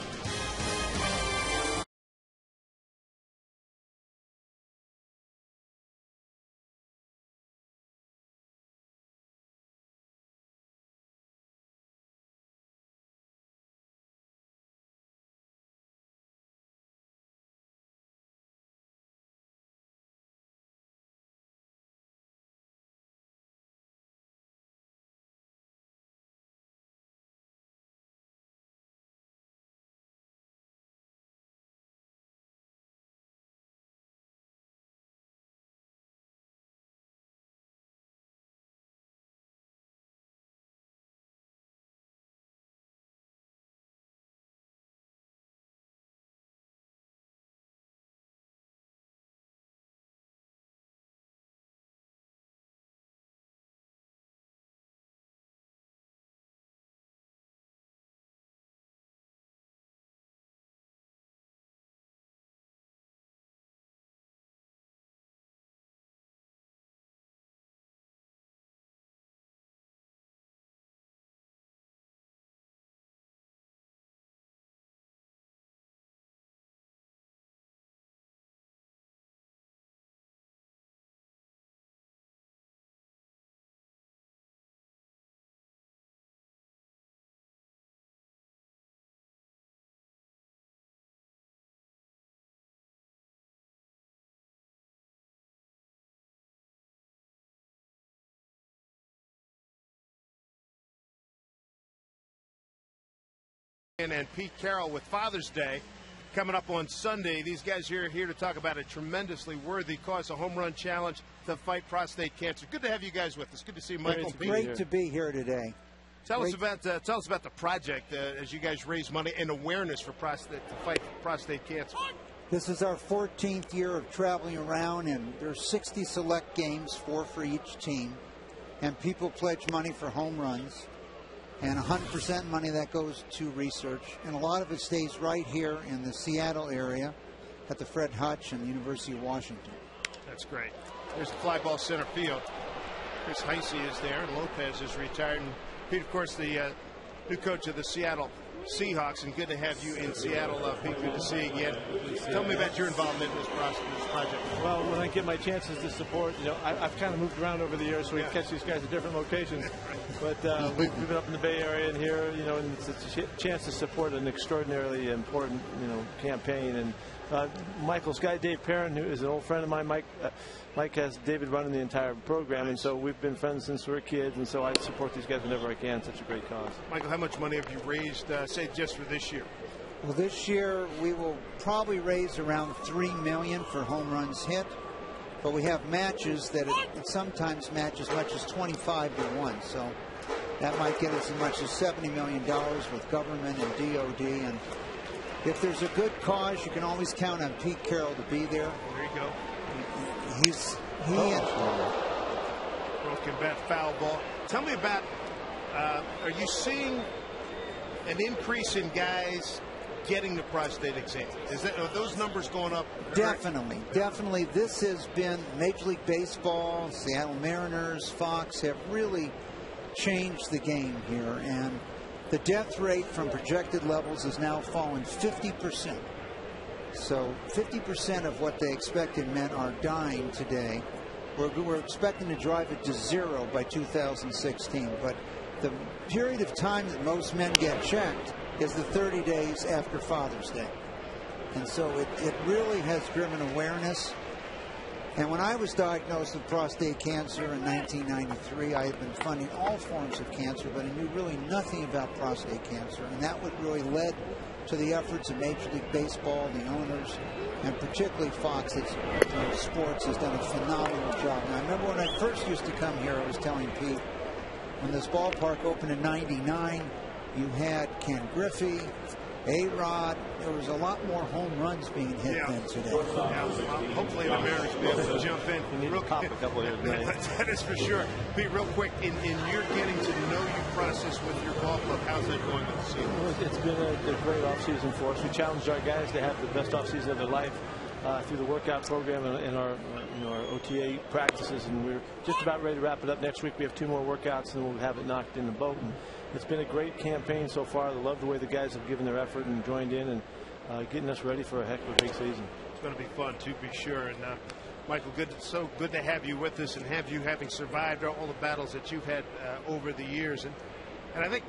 And Pete Carroll with Father's Day coming up on Sunday. These guys are here to talk about a tremendously worthy cause, a home run challenge to fight prostate cancer. Good to have you guys with us. Good to see Michael. It's great to be here today. Tell us about the project as you guys raise money and awareness for to fight prostate cancer. This is our 14th year of traveling around, and there's 60 select games, 4 for each team, and people pledge money for home runs. And 100% money that goes to research, and a lot of it stays right here in the Seattle area at the Fred Hutch and the University of Washington. That's great. There's the fly ball center field. Chris Heisey is there. Lopez is retired. And Pete, of course, the new coach of the Seattle Seahawks, and good to have you in Seattle. Pete, good to see you again. Tell me about your involvement in this project. Well, when I get my chances to support, I've kind of moved around over the years, so we catch these guys at different locations. But we've been up in the Bay Area and here, and it's a chance to support an extraordinarily important, campaign. And Michael's guy, Dave Perrin, who is an old friend of mine. Mike has David running the entire program, and so we've been friends since we were kids, and so I support these guys whenever I can. Such a great cause. Michael, how much money have you raised, say, just for this year? Well, this year we will probably raise around $3 million for home runs hit, but we have matches that it sometimes match as much as 25-1, so that might get us as much as $70 million with government and DOD. And if there's a good cause, you can always count on Pete Carroll to be there. There you go. Broken bat, foul ball. Tell me about, are you seeing an increase in guys getting the prostate exam? Are those numbers going up? Definitely. This has been Major League Baseball, Seattle Mariners, Fox have really changed the game here, and the death rate from projected levels has now fallen 50%. So 50% of what they expected men are dying today. We're expecting to drive it to 0 by 2016. But the period of time that most men get checked is the 30 days after Father's Day. And so it really has driven awareness. And when I was diagnosed with prostate cancer in 1993, I had been funding all forms of cancer, but I knew really nothing about prostate cancer. And that what really led to the efforts of Major League Baseball, the owners, and particularly Fox Sports has done a phenomenal job. And I remember when I first used to come here, I was telling Pete, when this ballpark opened in '99, you had Ken Griffey, A-Rod. There was a lot more home runs being hit than today. Hopefully the Mariners will be able to jump in. You need to pop a couple here tonight. That is for sure. Pete, real quick, in your getting to know you process with your ball club, how's that going with the season? Well, it's been a great offseason for us. We challenged our guys to have the best offseason of their life through the workout program and our OTA practices, and we're just about ready to wrap it up. Next week we have 2 more workouts, and then we'll have it knocked in the boat. And it's been a great campaign so far. I love the way the guys have given their effort and joined in and getting us ready for a heck of a big season. It's going to be fun, to be sure. And Michael, so good to have you with us and have you having survived all the battles that you've had over the years. And I think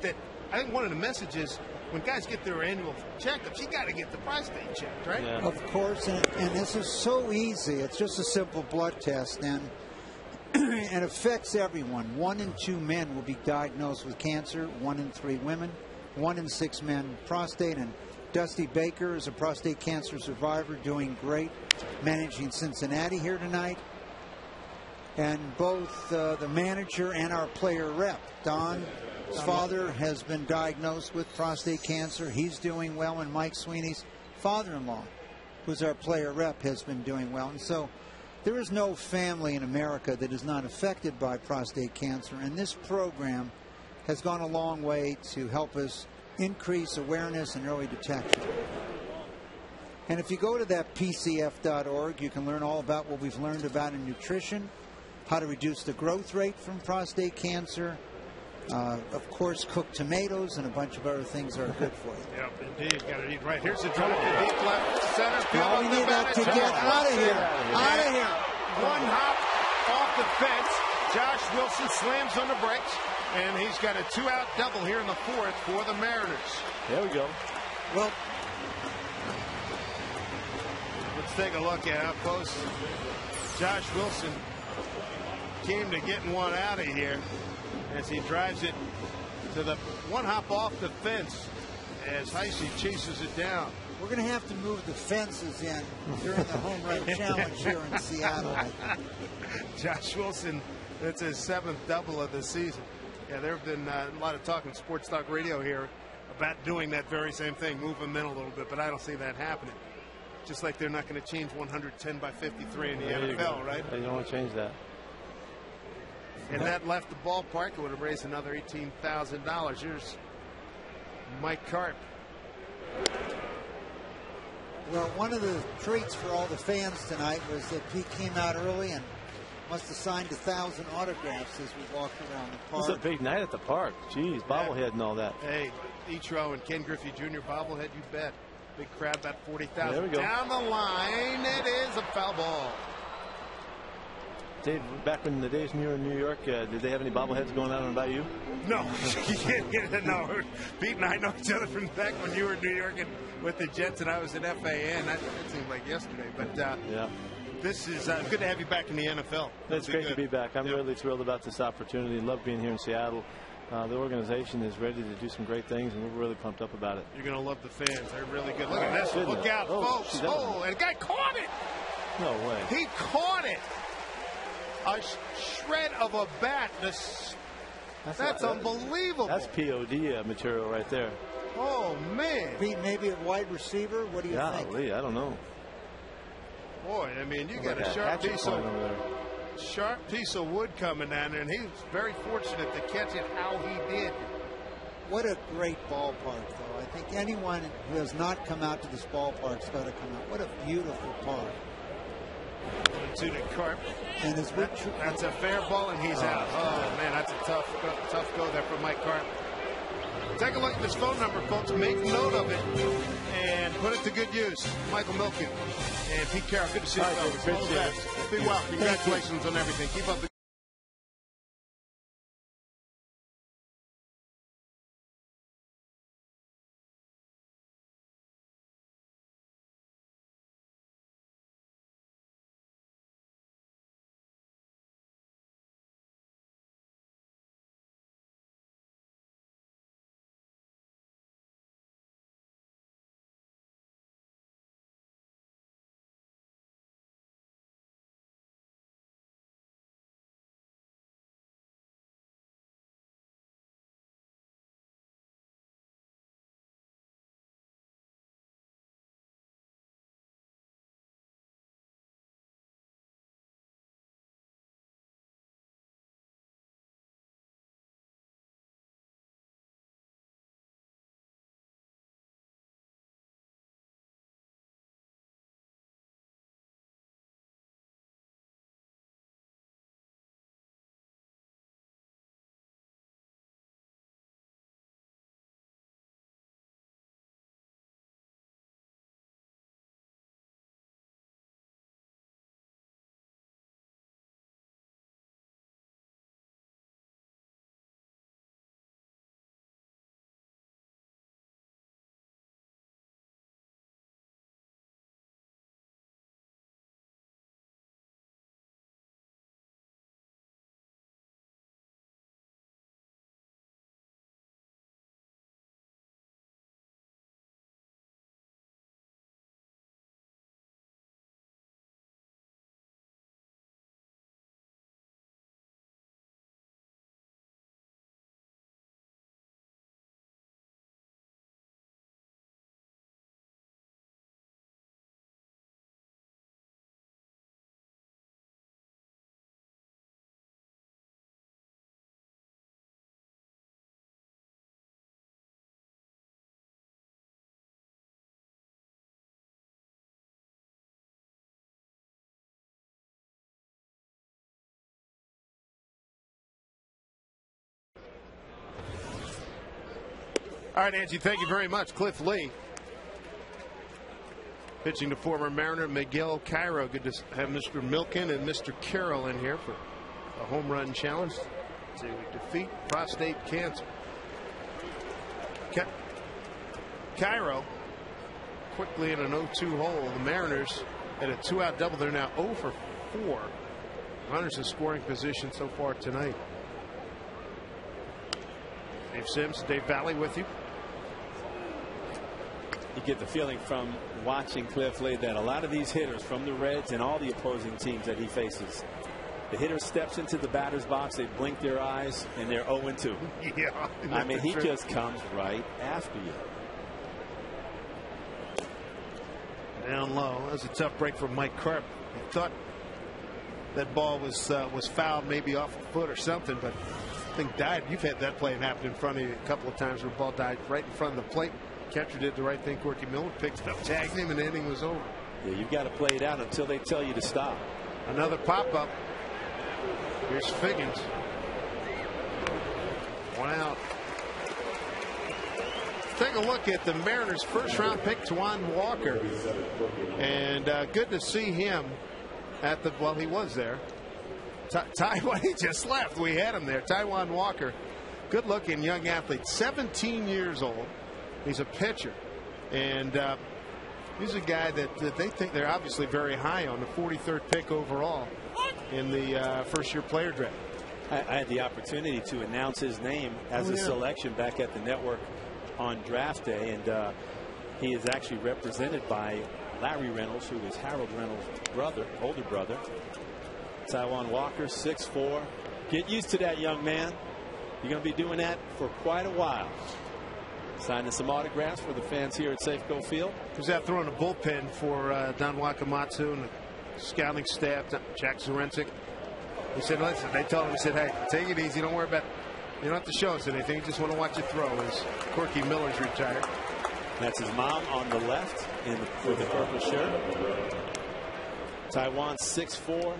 one of the messages, when guys get their annual checkups, you got to get the prostate checked, right? Yeah. Of course, and this is so easy. It's just a simple blood test, and it affects everyone. 1 in 2 men will be diagnosed with cancer, 1 in 3 women, 1 in 6 men prostate. And Dusty Baker is a prostate cancer survivor, doing great, managing Cincinnati here tonight. And both the manager and our player rep, Don's father, has been diagnosed with prostate cancer. He's doing well, and Mike Sweeney's father-in-law, who's our player rep, has been doing well. And so there is no family in America that is not affected by prostate cancer, and this program has gone a long way to help us increase awareness and early detection. And if you go to that pcf.org, you can learn all about what we've learned about in nutrition, how to reduce the growth rate from prostate cancer. Of course, cooked tomatoes and a bunch of other things are good for you. Yep, indeed. Got to eat right. Here's the drive to deep left center field. All we need that to get out of here. Out of here. One hop off the fence. Josh Wilson slams on the brakes, and he's got a 2-out double here in the 4th for the Mariners. There we go. Well, let's take a look at how close Josh Wilson came to getting one out of here as he drives it to the 1 hop off the fence as Heisey chases it down. we're going to have to move the fences in during the home run challenge here in Seattle. Josh Wilson, that's his 7th double of the season. Yeah, there have been a lot of talk in Sports Talk Radio here about doing that very same thing, move them in a little bit, but I don't see that happening. Just like they're not going to change 110 by 53 in the NFL, right? You don't want to change that. And that left the ballpark. It would have raised another $18,000. Here's Mike Carp. Well, one of the treats for all the fans tonight was that Pete came out early and must have signed 1,000 autographs as we walked around the park. It's a big night at the park. Jeez, bobblehead and all that. Hey, Etro and Ken Griffey Jr. bobblehead, you bet. Big crowd, about 40,000. There we go. Down the line, it is a foul ball. Dave, back in the days when you were in New York, did they have any bobbleheads going on about you? No, no. Pete and I know each other from back when you were in New York and with the Jets and I was at FAN. That seemed like yesterday, but yeah. This is good to have you back in the NFL. It's great to be back. I'm really thrilled about this opportunity. Love being here in Seattle. The organization is ready to do some great things, and we're really pumped up about it. You're going to love the fans. They're really good. Look at this. Look out, folks. And the guy caught it. No way. He caught it. A shred of a bat. That's unbelievable. That's POD material right there. Oh, man. Pete, maybe a wide receiver? What do you think? Lee, I don't know. Boy, I mean, you got a sharp piece of wood coming down there, and he was very fortunate to catch it how he did. What a great ballpark, though. I think anyone who has not come out to this ballpark's got to come out. What a beautiful park. To the Carp. And that's a fair ball, and he's out. Oh, man, that's a tough go there for Mike Carp. Take a look at this phone number, folks. Make note of it and put it to good use. Michael Milken and Pete Carroll. Good to see you, folks. All the best. Be well. Congratulations on everything. Keep up the All right, Angie, thank you very much. Cliff Lee. Pitching to former Mariner Miguel Cairo. Good to have Mr. Milken and Mr. Carroll in here for a home run challenge to defeat prostate cancer. Cairo quickly in an 0-2 hole. The Mariners at a 2-out double. They're now 0 for 4. Runners in scoring position so far tonight. Dave Sims, Dave Valley with you. You get the feeling from watching Cliff Lee that a lot of these hitters from the Reds and all the opposing teams that he faces, the hitter steps into the batter's box, they blink their eyes, and they're 0-2. Yeah, I mean, he just comes right after you. Down low. That was a tough break from Mike Carp. He thought that ball was fouled, maybe off a foot or something, but I think died. You've had that play happen in front of you a couple of times where the ball died right in front of the plate. Catcher did the right thing. Corky Miller picked it up, tagged him, and the inning was over. Yeah, you've got to play it out until they tell you to stop. Another pop up. Here's Figgins. 1 out. Take a look at the Mariners' first round pick, Taijuan Walker. And good to see him at the, well, he was there. He just left. We had him there. Taijuan Walker, good looking young athlete, 17 years old. He's a pitcher. And he's a guy that they think they're obviously very high on, the 43rd pick overall in the first year player draft. I had the opportunity to announce his name as a selection back at the network on draft day, and he is actually represented by Larry Reynolds, who is Harold Reynolds' brother, older brother. Taijuan Walker, 6'4". Get used to that, young man. You're going to be doing that for quite a while. Signing some autographs for the fans here at Safeco Field. He was out throwing a bullpen for Don Wakamatsu and the scouting staff, Jack Zarensic. He said, listen, they told him, he said, hey, take it easy. Don't worry about it. You don't have to show us anything. You just want to watch it throw. As Corky Miller's retired. That's his mom on the left with the purple shirt. Taijuan, 6'4",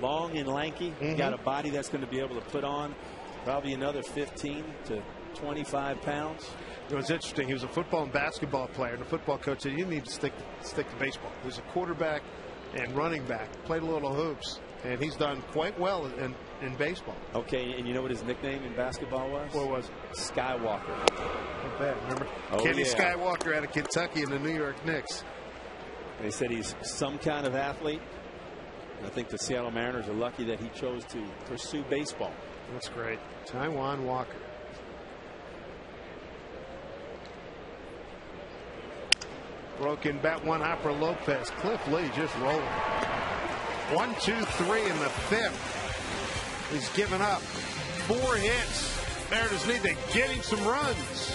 long and lanky. Got a body that's going to be able to put on probably another 15 to 25 pounds. It was interesting. He was a football and basketball player, and the football coach said, you need to stick to baseball. He was a quarterback and running back. Played a little hoops, and he's done quite well in baseball. Okay, and you know what his nickname in basketball was? What was it? Skywalker. Not bad. Remember yeah. Kenny Skywalker out of Kentucky and the New York Knicks. They said he's some kind of athlete. I think the Seattle Mariners are lucky that he chose to pursue baseball. That's great. Taijuan Walker. Broken bat, one hop for Lopez. Cliff Lee just rolling. 1, 2, 3 in the 5th. He's given up 4 hits. Mariners need to get him some runs.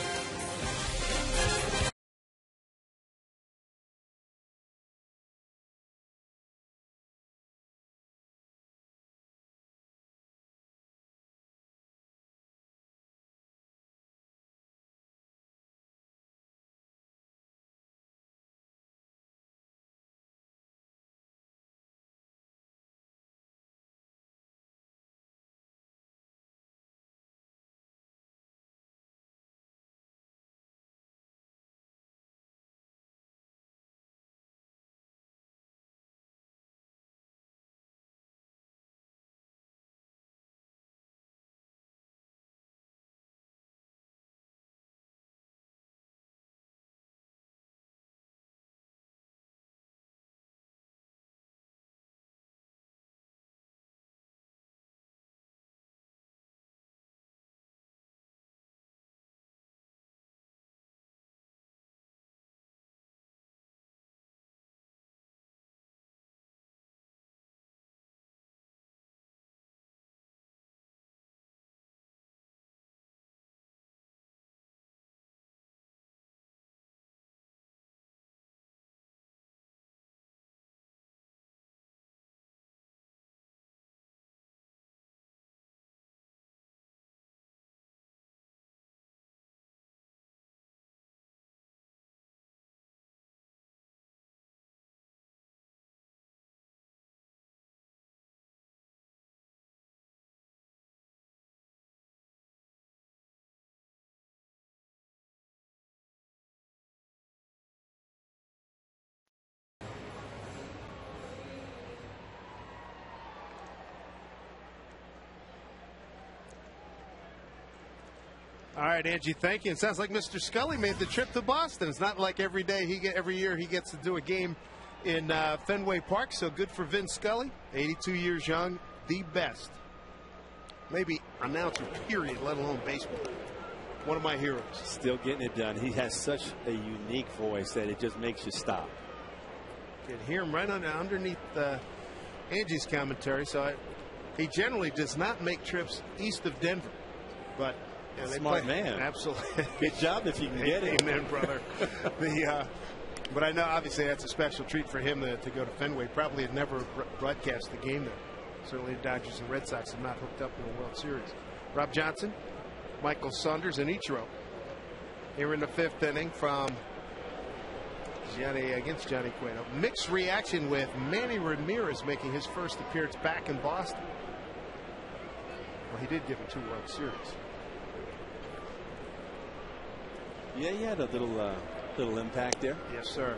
All right, Angie, thank you. It sounds like Mr. Scully made the trip to Boston. It's not like every year he gets to do a game in Fenway Park. So good for Vin Scully, 82 years young, the best. Maybe announcer, period, let alone baseball. One of my heroes. Still getting it done. He has such a unique voice that it just makes you stop. You can hear him right underneath Angie's commentary. So he generally does not make trips east of Denver. But smart man. Absolutely. Good job if you can get it. Amen, brother. But I know obviously that's a special treat for him to go to Fenway. Probably had never broadcast the game there. Certainly the Dodgers and Red Sox have not hooked up in the World Series. Rob Johnson, Michael Saunders, and Ichiro here in the 5th inning from against Johnny Cueto. Mixed reaction with Manny Ramirez making his first appearance back in Boston. Well, he did give him 2 World Series. Yeah, he had a little impact there. Yes, sir.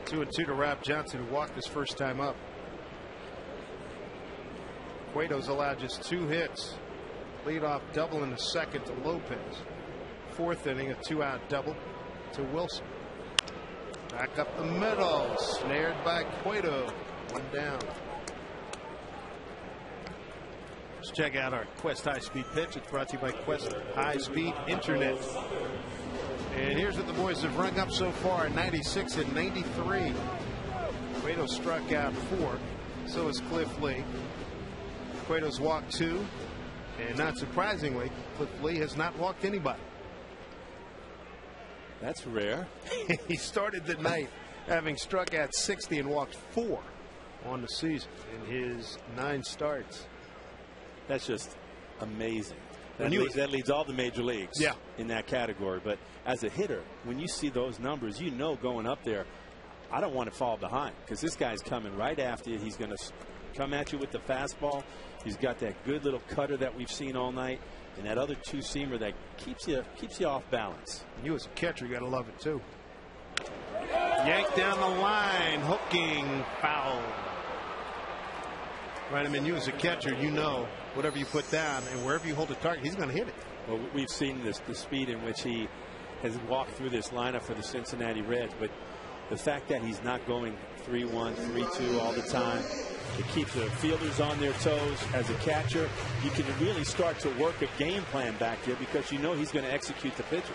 2-2 to Rob Johnson, who walked his first time up. Cueto's allowed just 2 hits. Leadoff double in the 2nd to Lopez. 4th inning, a 2-out double to Wilson. Back up the middle, snared by Cueto. 1 down. Let's check out our Quest High Speed Pitch. It's brought to you by Quest High Speed Internet. And here's what the boys have rung up so far: 96 and 93. Cueto struck out 4. So is Cliff Lee. Cueto's walked 2. And not surprisingly, Cliff Lee has not walked anybody. That's rare. He started the night having struck out 60 and walked 4 on the season in his 9 starts. That's just amazing. That leads all the major leagues in that category. But as a hitter, when you see those numbers, you know going up there, I don't want to fall behind, because this guy's coming right after you. He's going to come at you with the fastball. He's got that good little cutter that we've seen all night, and that other 2-seamer that keeps you off balance. You as a catcher, you got to love it too. Yanked down the line, hooking, foul. Right, I mean, you as a catcher, you know whatever you put down and wherever you hold the target, he's going to hit it. Well, we've seen the speed in which he has walked through this lineup for the Cincinnati Reds, but the fact that he's not going 3-1, 3-2 all the time, it keeps the fielders on their toes. As a catcher, you can really start to work a game plan back there, because you know he's going to execute the pitches.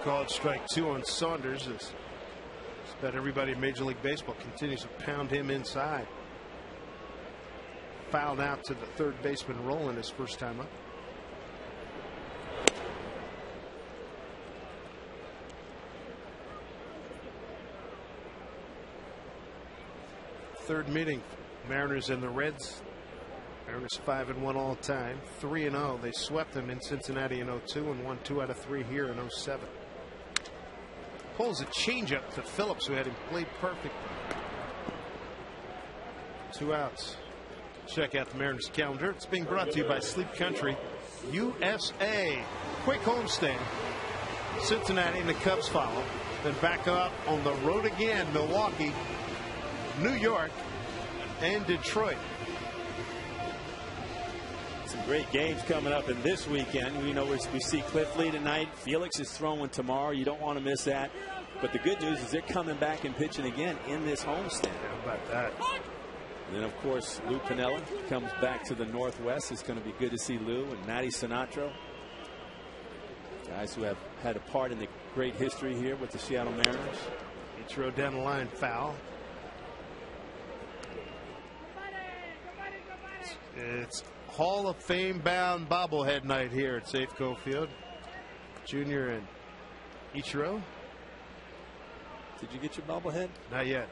Called strike 2 on Saunders. As bet everybody in Major League Baseball continues to pound him inside. Fouled out to the 3rd baseman Rolen his first time up. Third meeting, Mariners and the Reds. Mariners 5-1 all time, 3-0. They swept them in Cincinnati in 02 and won 2 out of 3 here in 07. Pulls a changeup to Phillips, who had him played perfect. 2 outs. Check out the Mariners calendar. It's being brought to you by Sleep Country USA. Quick homestand. Cincinnati and the Cubs follow. Then back up on the road again. Milwaukee, New York, and Detroit. Some great games coming up in this weekend. You know, we see Cliff Lee tonight. Felix is throwing tomorrow. You don't want to miss that. But the good news is they're coming back and pitching again in this homestand. How about that? And then, of course, Lou Piniella comes back to the Northwest. It's going to be good to see Lou and Matty Sinatro. Guys who have had a part in the great history here with the Seattle Mariners. Ichiro down the line, foul. It's Hall of Fame bound bobblehead night here at Safeco Field. Junior and Ichiro. Did you get your bobblehead? Not yet.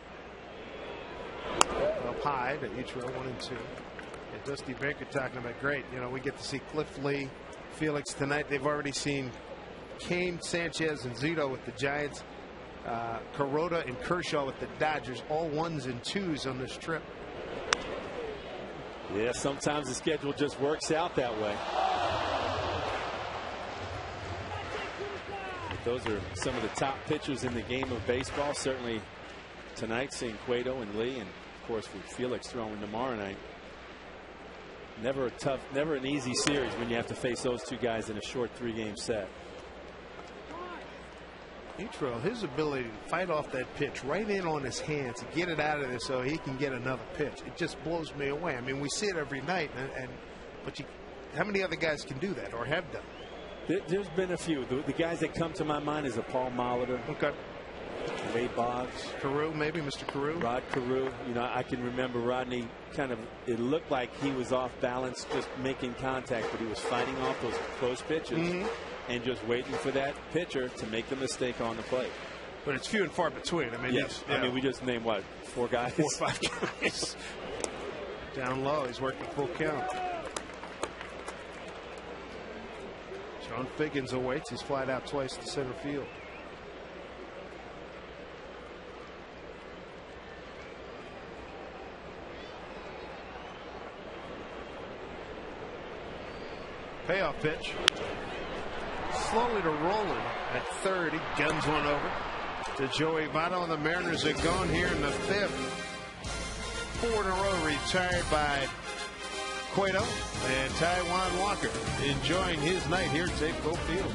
Up high to Ichiro, 1 and 2. And Dusty Baker talking about great. You know, we get to see Cliff Lee, Felix tonight. They've already seen Kane, Sanchez, and Zito with the Giants. Kuroda and Kershaw with the Dodgers. All 1s and 2s on this trip. Yeah, sometimes the schedule just works out that way. But those are some of the top pitchers in the game of baseball. Certainly tonight, seeing Cueto and Lee, and of course with Felix throwing tomorrow night. never an easy series when you have to face those two guys in a short 3-game set. Petro, his ability to fight off that pitch right in on his hands and get it out of there so he can get another pitch, it just blows me away. I mean, we see it every night, but how many other guys can do that or have done? There's been a few. The guys that come to my mind is a Paul Molitor. Okay. Ray Boggs. Carew, maybe Mr. Carew. Rod Carew. You know, I can remember Rodney it looked like he was off balance just making contact, but he was fighting off those close pitches and just waiting for that pitcher to make the mistake on the plate. But it's few and far between. I mean, yes. I mean, we just named, what, 4 guys? 4 or 5 guys. Down low, he's working full count. John Figgins awaits. He's flied out twice to center field. Payoff pitch. Slowly to Roland at third. He guns one over to Joey Votto, and the Mariners are going here in the 5th. 4 in a row retired by Cueto, and Taijuan Walker enjoying his night here at Safeco Field.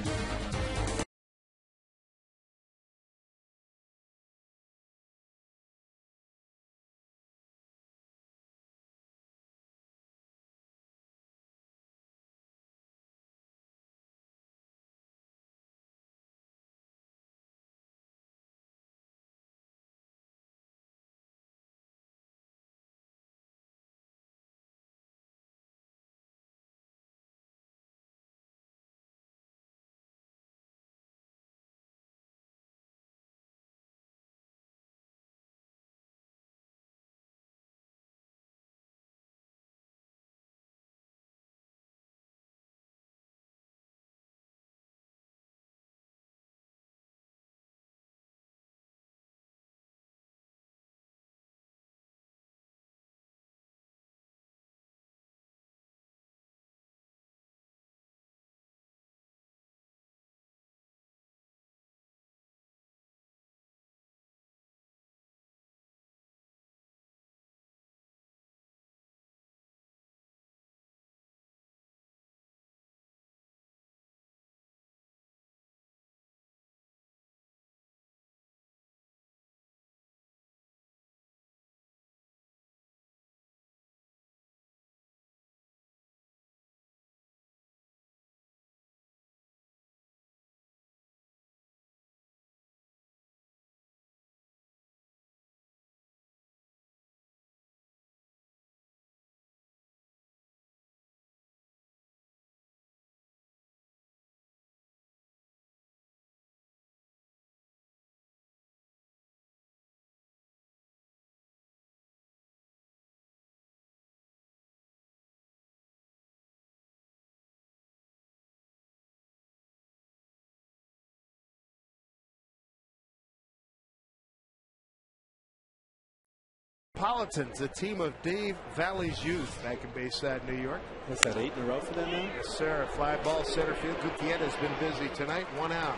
Napolitans, a team of Dave Valley's youth back in Bayside, New York. What's that, 8 in a row for them now? Yes, sir. Fly ball center field. Gutierrez has been busy tonight. 1 out.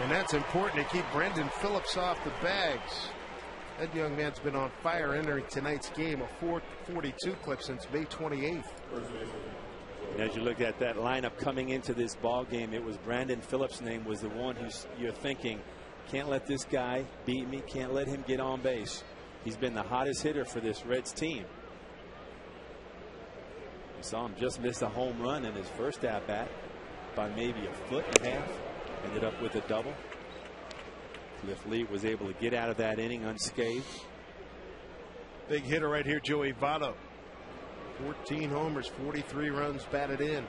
And that's important to keep Brendan Phillips off the bags. That young man's been on fire entering tonight's game. A 442 clip since May 28th. And as you look at that lineup coming into this ball game, it was Brandon Phillips' name was the one you're thinking, can't let this guy beat me, can't let him get on base. He's been the hottest hitter for this Reds team. We saw him just miss a home run in his first at bat by maybe a foot and a half. Ended up with a double. Cliff Lee was able to get out of that inning unscathed. Big hitter right here, Joey Votto. 14 homers, 43 runs batted in.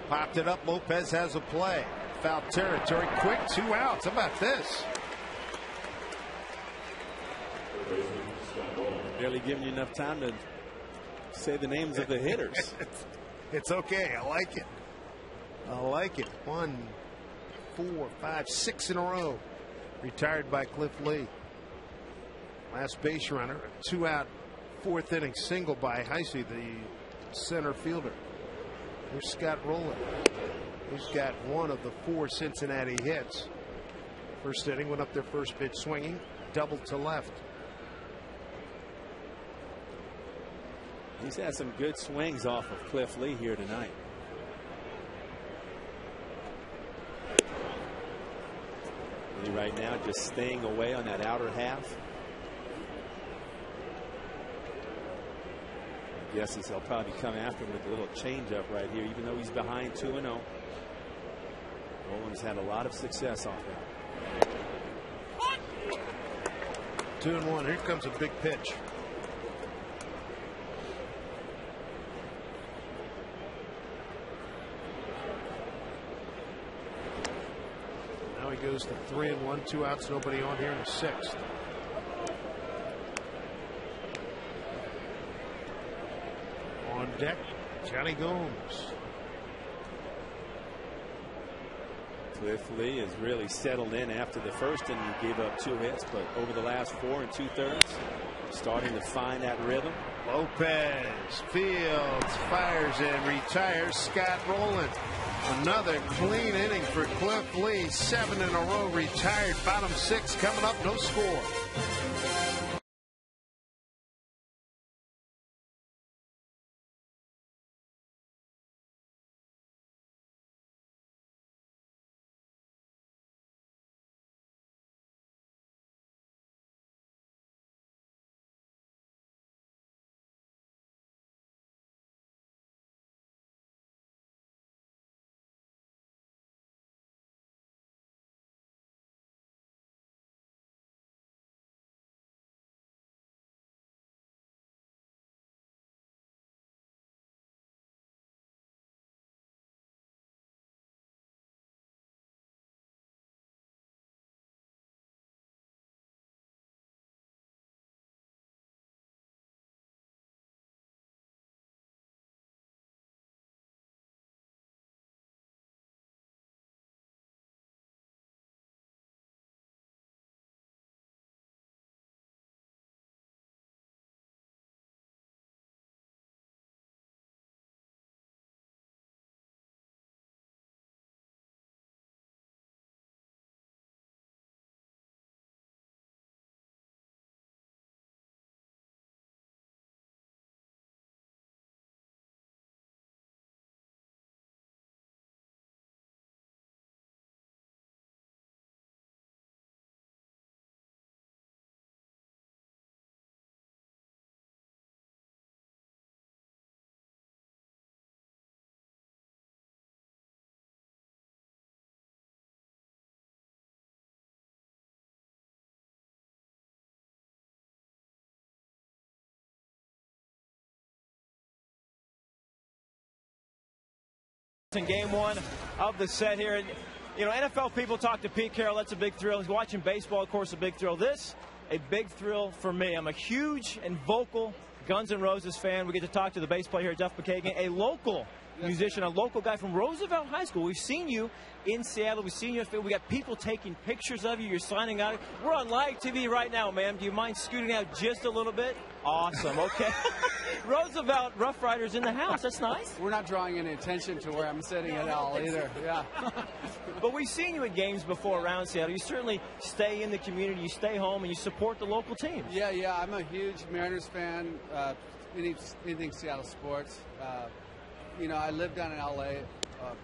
Popped it up. Lopez has a play. Foul territory. Quick 2 outs. How about this? Barely giving you enough time to say the names of the hitters. It's okay. I like it. I like it. 1, 4, 5, 6 in a row. Retired by Cliff Lee. Last base runner. A 2-out 4th inning single by Heise, the center fielder. Here's Scott Rowland. He's got 1 of the 4 Cincinnati hits. First inning, went up their first pitch swinging. Doubled to left. He's had some good swings off of Cliff Lee here tonight. Lee right now just staying away on that outer half. Guesses he'll probably come after him with a little changeup right here, even though he's behind 2-0. Rollins had a lot of success off that. 2-1. Here comes a big pitch. Now he goes to 3-1, 2 outs, nobody on here in the 6th. On deck, Johnny Gomes. Cliff Lee has really settled in after the first inning. He gave up 2 hits, but over the last 4 2/3, starting to find that rhythm. Lopez fields, fires, and retires. Scott Rowland. Another clean inning for Cliff Lee. 7 in a row retired. Bottom 6 coming up, no score. In game 1 of the set here. You know, NFL people talk to Pete Carroll. That's a big thrill. He's watching baseball, of course, a big thrill. This, a big thrill for me. I'm a huge and vocal Guns N' Roses fan. We get to talk to the bass player here, Duff McKagan, a local musician, a local guy from Roosevelt High School. We've seen you in Seattle. We've seen you. We got people taking pictures of you. You're signing out. We're on live TV right now, ma'am. Do you mind scooting out just a little bit? Awesome. Okay. Roosevelt Rough Riders in the house. That's nice. We're not drawing any attention to where I'm sitting at all either. Yeah. But we've seen you at games before around Seattle. You certainly stay in the community. You stay home and you support the local teams. Yeah. I'm a huge Mariners fan. Anything Seattle sports. You know, I lived down in L.A.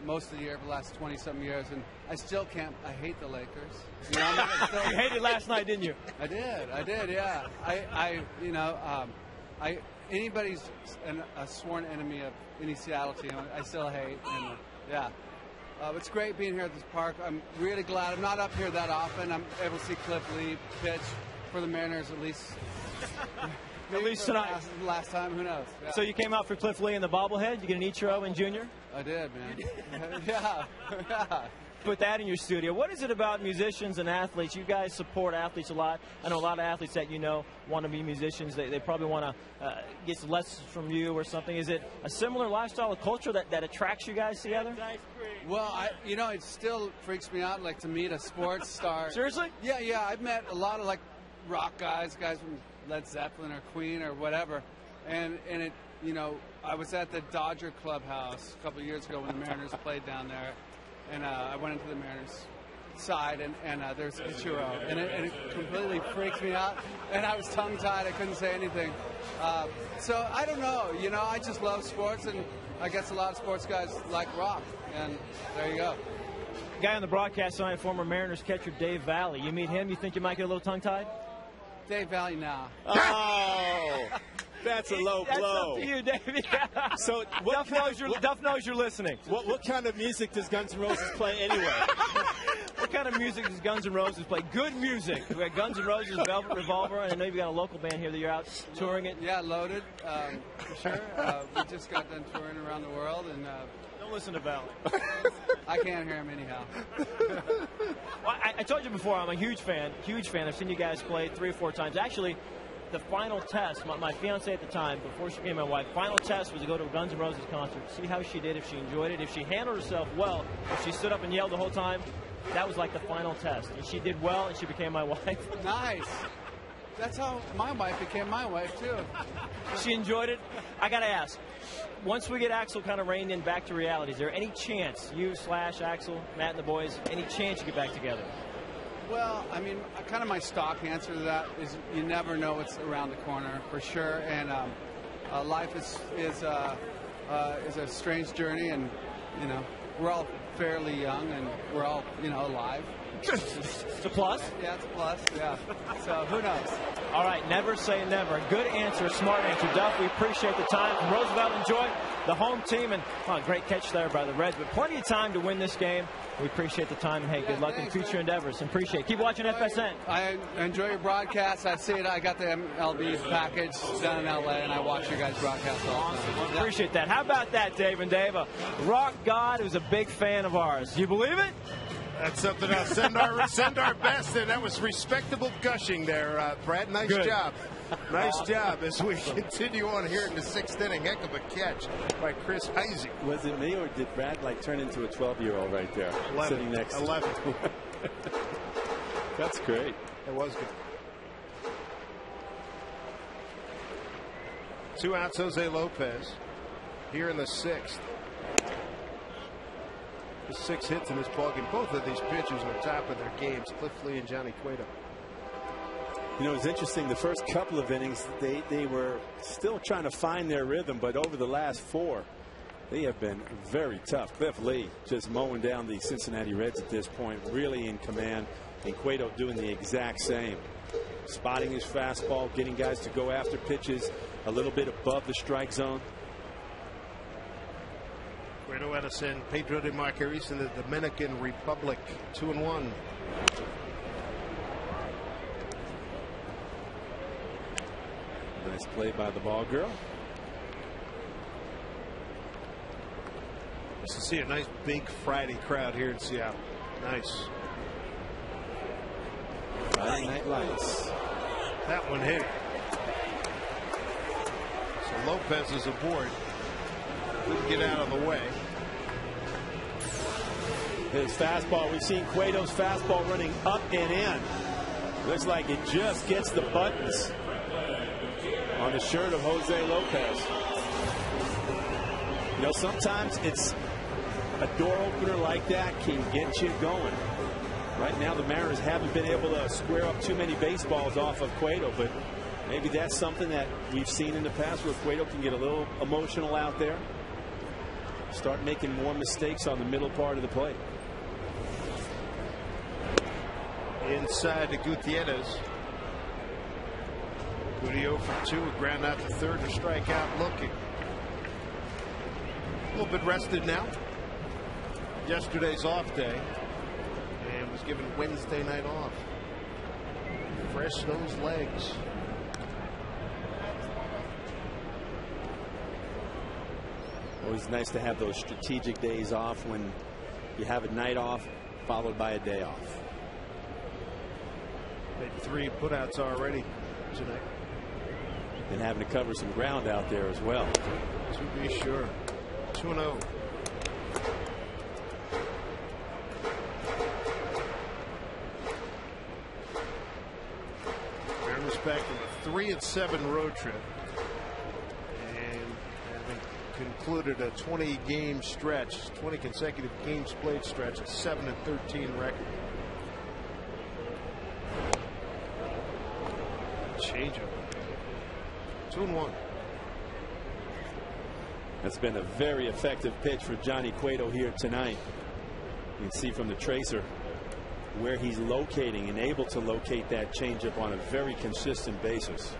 Most of the year for the last 20-some years, and I still can't. I hate the Lakers. You know, you hated last night, didn't you? I did. Yeah. Anybody's a sworn enemy of any Seattle team, I still hate. And, yeah. It's great being here at this park. I'm really glad. I'm not up here that often. I'm able to see Cliff Lee pitch for the Mariners at least. At least tonight. Last time, who knows? Yeah. So you came out for Cliff Lee in the bobblehead. You get an Ichiro in Junior? I did, man. Yeah. Put that in your studio. What is it about musicians and athletes? You guys support athletes a lot. I know a lot of athletes that you know want to be musicians. They probably want to get some lessons from you or something. Is it a similar lifestyle, a culture that attracts you guys together? Well, it still freaks me out, like, to meet a sports star. Seriously? Yeah. I've met a lot of, like, rock guys from Led Zeppelin or Queen or whatever, and it, you know, I was at the Dodger clubhouse a couple of years ago when the Mariners played down there, and I went into the Mariners side, and there's Ichiro, and it completely freaks me out. And I was tongue-tied; I couldn't say anything. So I don't know. You know, I just love sports, and I guess a lot of sports guys like rock. And there you go. Guy on the broadcast tonight, former Mariners catcher Dave Valley. You meet him, you think you might get a little tongue-tied? Dave Valley now. Oh, that's a low blow. That's up to you, Dave. So Duff knows you're listening. What kind of music does Guns N' Roses play anyway? What kind of music does Guns N' Roses play? Good music. We got Guns N' Roses, Velvet Revolver, and I know you've got a local band here that you're out touring it. Yeah, Loaded, for sure. We just got done touring around the world, and don't listen to Valley. I can't hear him anyhow. Well, I told you before, I'm a huge fan. I've seen you guys play 3 or 4 times. Actually, the final test, my fiance at the time, before she became my wife, final test was to go to a Guns N' Roses concert, see how she did, if she enjoyed it, if she handled herself well, if she stood up and yelled the whole time. That was like the final test. And she did well, and she became my wife. Nice. That's how my wife became my wife, too. She enjoyed it. I got to ask, once we get Axel kind of reined in back to reality, is there any chance, you / Axel, Matt and the boys, any chance you get back together? Well, I mean, kind of my stock answer to that is you never know what's around the corner, for sure. And life is a strange journey, and, you know, we're all fairly young, and we're all, you know, alive. It's a plus? Yeah, it's a plus, yeah. So, who knows? All right, never say never. Good answer, smart answer. Duff, we appreciate the time. From Roosevelt, enjoy the home team. And great catch there by the Reds, but plenty of time to win this game. We appreciate the time. Hey, good luck in future endeavors. Appreciate it. Keep watching FSN. I enjoy your broadcast. I see it. I got the MLB package down in L.A., and I watch your guys broadcast all the time. Awesome. Appreciate that. How about that, Dave and Dave? A rock god who's a big fan of ours. You believe it? That's something else. Send our best, and that was respectable gushing there, Brad. Nice job. Nice job as we continue on here in the 6th inning. Heck of a catch by Chris Heisey. Was it me, or did Brad turn into a 12-year-old right there? 11. Sitting next to 11. That's great. It was good. 2 outs, Jose Lopez here in the 6th. 6 hits in this ballgame. Both of these pitchers on top of their games, Cliff Lee and Johnny Cueto. You know, it's interesting. The first couple of innings, they were still trying to find their rhythm, but over the last 4, they have been very tough. Cliff Lee just mowing down the Cincinnati Reds at this point, really in command, and Cueto doing the exact same. Spotting his fastball, getting guys to go after pitches a little bit above the strike zone. Cueto Edison, Pedro de Macorís in the Dominican Republic, 2-1. Nice play by the ball girl. Nice to see a nice big Friday crowd here in Seattle. Nice. Friday Night Lights. That one hit. So Lopez is aboard. Couldn't get out of the way. His fastball, we've seen Cueto's fastball running up and in. Looks like it just gets the buttons on the shirt of Jose Lopez. You know, sometimes it's a door opener like that can get you going. Right now the Mariners haven't been able to square up too many baseballs off of Cueto, but maybe that's something that we've seen in the past where Cueto can get a little emotional out there. Start making more mistakes on the middle part of the plate. Inside to Gutierrez. Gutierrez for 2, a ground out to third, a strikeout looking. A little bit rested now. Yesterday's off day and was given Wednesday night off. Fresh those legs. Always nice to have those strategic days off when you have a night off followed by a day off. Made 3 putouts already tonight. And having to cover some ground out there as well. To be sure. 2-0. Mariners back in a 3-7 road trip. And having concluded a 20 game stretch, 20 consecutive games played stretch, a 7-13 record. changeup. 2-1. That's been a very effective pitch for Johnny Cueto here tonight. You can see from the tracer where he's locating and able to locate that changeup on a very consistent basis.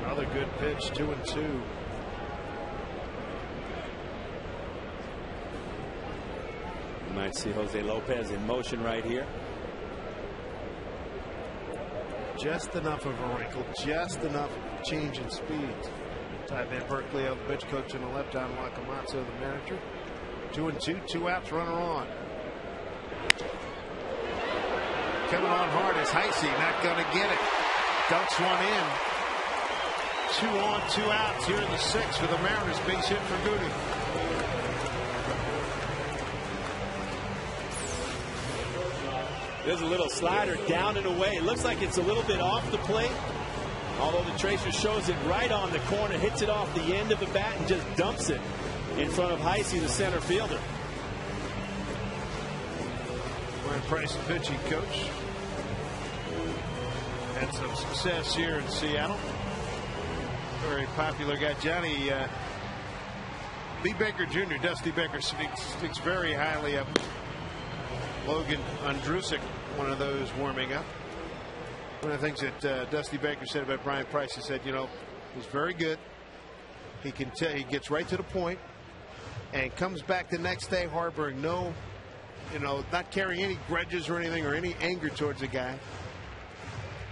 Another good pitch, 2-2. You might see Jose Lopez in motion right here. Just enough of a wrinkle, just enough change in speed. Tight man Berkeley out the bench, coach on the left, Don Wakamatsu, the manager. 2-2, 2 outs, runner on. Coming on hard is Heisey, not going to get it. Dunks one in. 2 on, 2 outs here in the 6th for the Mariners. Base hit for Goody. There's a little slider down and away. It looks like it's a little bit off the plate. Although the tracer shows it right on the corner, hits it off the end of the bat and just dumps it in front of Heisey, the center fielder. Brian Price, the pitching coach. Had some success here in Seattle. Very popular guy. Johnny Lee Baker Jr., Dusty Baker, speaks very highly of Logan Andrusik, one of those warming up. One of the things that Dusty Baker said about Brian Price, he said, you know, he's very good. He can tell, he gets right to the point and comes back the next day harboring no, you know, not carrying any grudges or anything or any anger towards a guy.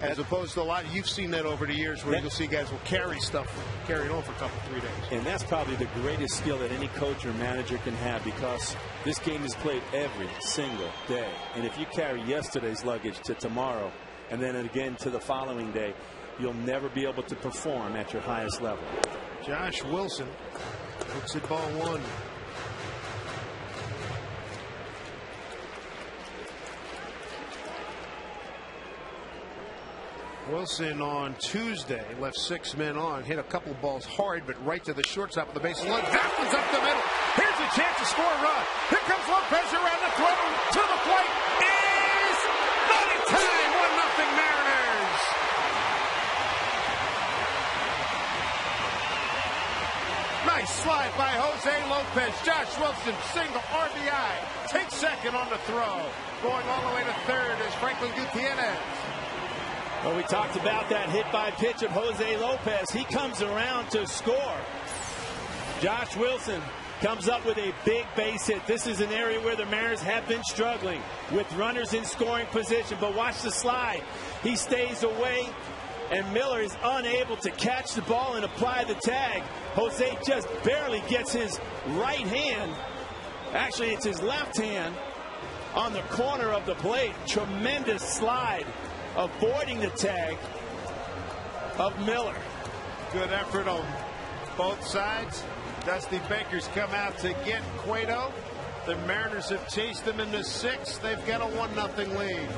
As opposed to a lot, you've seen that over the years where you'll see guys will carry stuff, carry it on for a couple, 3 days. And that's probably the greatest skill that any coach or manager can have, because this game is played every single day. And if you carry yesterday's luggage to tomorrow and then again to the following day, you'll never be able to perform at your highest level. Josh Wilson looks at ball 1. Wilson on Tuesday left 6 men on, hit a couple balls hard, but right to the shortstop of the bases. That one's up the middle. Here's a chance to score a run. Here comes Lopez around the throw to the plate. Is not in time. 1-0 Mariners. Nice slide by Jose Lopez. Josh Wilson single RBI. Takes second on the throw. Going all the way to third is Franklin Gutierrez. Well, we talked about that hit by pitch of Jose Lopez. He comes around to score. Josh Wilson comes up with a big base hit. This is an area where the Mariners have been struggling with runners in scoring position. But watch the slide. He stays away, and Miller is unable to catch the ball and apply the tag. Jose just barely gets his right hand. Actually, it's his left hand on the corner of the plate. Tremendous slide, avoiding the tag of Miller. Good effort on both sides. Dusty Baker's come out to get Cueto. The Mariners have chased them into 6. They've got a 1-0 lead.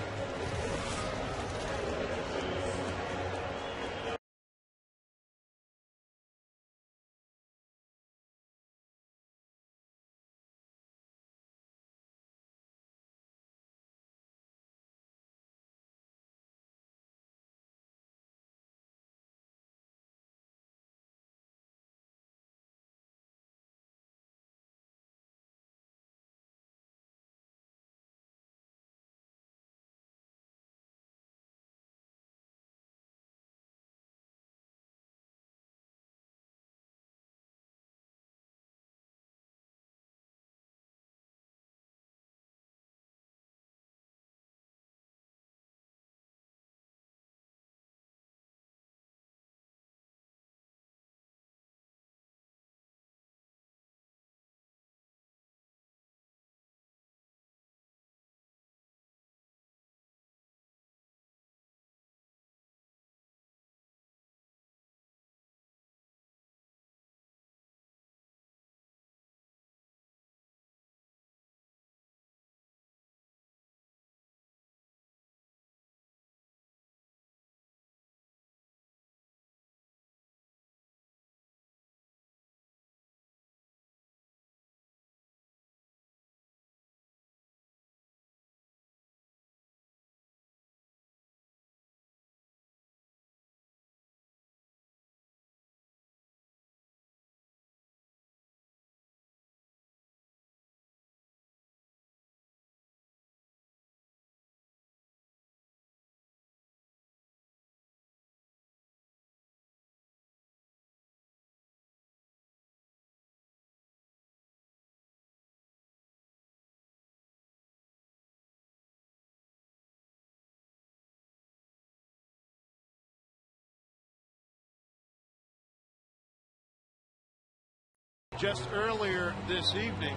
just earlier this evening,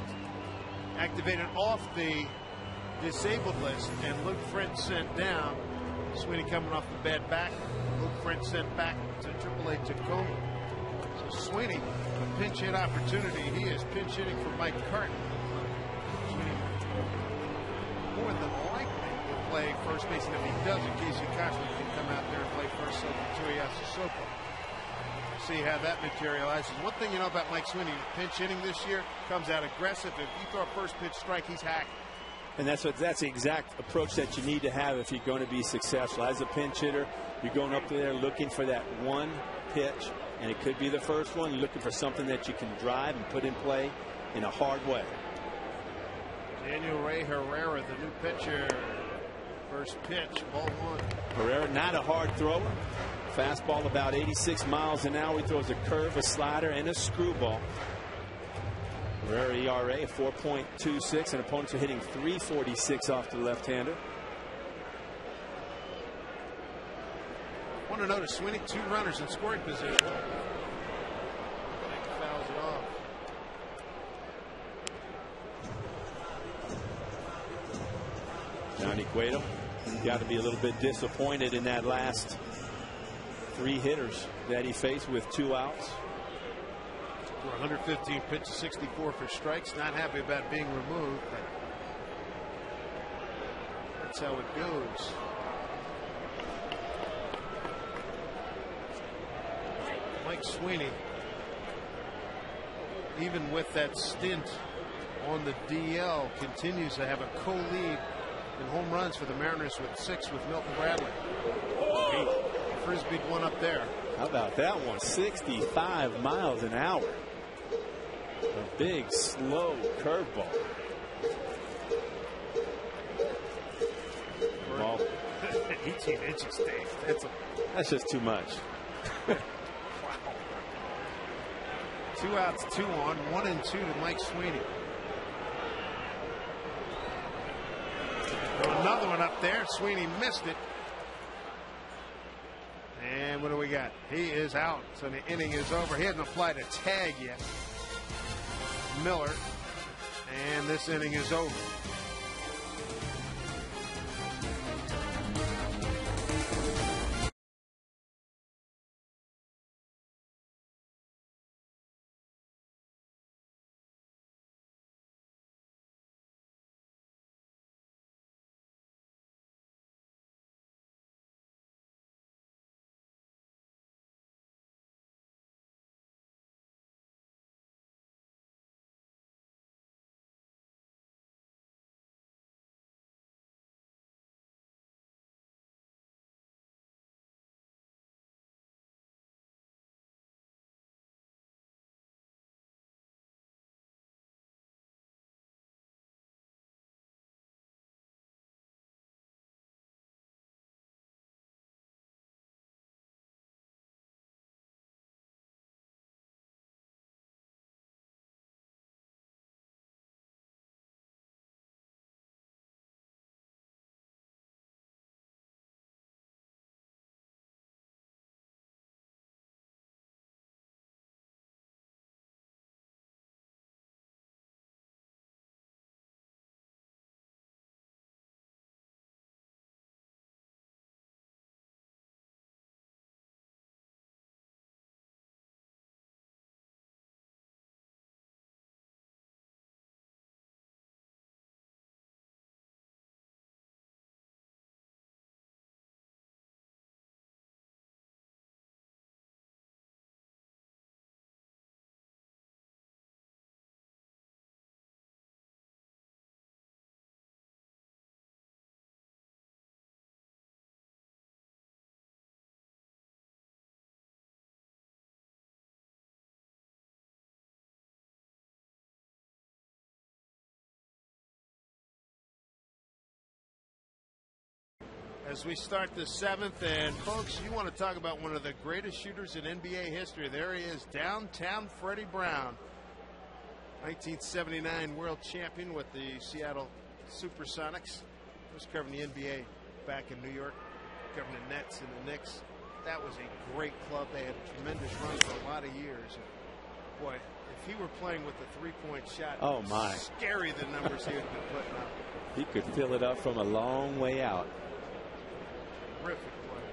activated off the disabled list, and Luke French sent down. Sweeney coming off the bad back. Luke French sent back to AAA Tacoma. So Sweeney, a pinch hit opportunity. He is pinch hitting for Mike Carton. Sweeney more than likely will play first base, and if he doesn't, Casey Cochran can come out there and play first so for Tuiasosopo. See how that materializes. One thing you know about Mike Sweeney, pinch hitting this year, comes out aggressive. If you throw a first pitch strike, he's hacking. And that's the exact approach that you need to have if you're going to be successful. As a pinch hitter, you're going up there looking for that one pitch, and it could be the first one. You're looking for something that you can drive and put in play in a hard way. Daniel Ray Herrera, the new pitcher. First pitch, ball one. Herrera, not a hard thrower. Fastball about 86 miles an hour. He throws a curve, a slider, and a screwball. Herrera ERA 4.26, and opponents are hitting .346 off the left-hander. Want to notice Sweeney, 2 runners in scoring position. Fouls it off. Johnny Cueto got to be a little bit disappointed in that last 3 hitters that he faced with 2 outs. For 115 pitches, 64 for strikes. Not happy about being removed, but that's how it goes. Mike Sweeney, even with that stint on the DL, continues to have a co-lead in home runs for the Mariners with 6 with Milton Bradley. Frisbeed one up there. How about that one? 65 miles an hour. A big, slow curveball. Ball. 18 inches, Dave. That's just too much. Wow. 2 outs, 2 on, 1 and 2 to Mike Sweeney. Another one up there. Sweeney missed it. And what do we got? He is out. So the inning is over. He hasn't applied a tag yet. Miller. And this inning is over. As we start the 7th, and folks, you want to talk about one of the greatest shooters in NBA history. There he is, downtown Freddie Brown, 1979 world champion with the Seattle Supersonics. I was covering the NBA back in New York, covering the Nets and the Knicks. That was a great club. They had a tremendous run for a lot of years. And boy, If he were playing with a three-point shot, oh my, scary the numbers he would be putting up. He could fill it up from a long way out. Terrific play.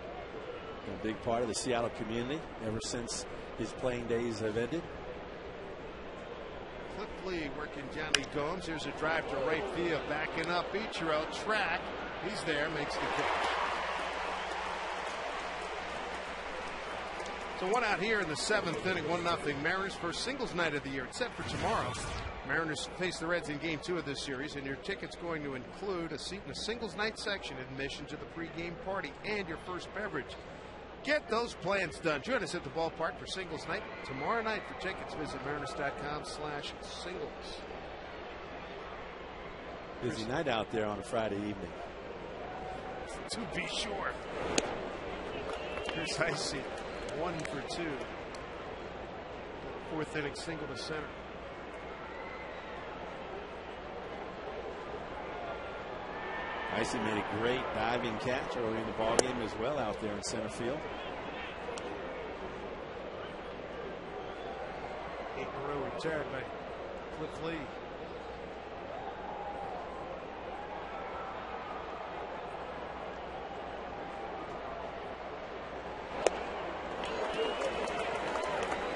A big part of the Seattle community ever since his playing days have ended. Cliff Lee working Johnny Gomes. Here's a drive to right field, backing up Ichiro, track. He's there, makes the catch. So one out here in the 7th inning, 1-0 Mariners. First singles night of the year. It's set for tomorrow. Mariners face the Reds in Game 2 of this series, and your ticket's going to include a seat in the singles night section, admission to the pregame party, and your first beverage. Get those plans done. Join us at the ballpark for singles night tomorrow night. For tickets, visit mariners.com/singles. Busy night out there on a Friday evening. To be sure. Here's Heisey, 1 for 2. 4th inning single to center. Heisey made a great diving catch early in the ballgame as well out there in center field. 8 in a row retired by Cliff Lee.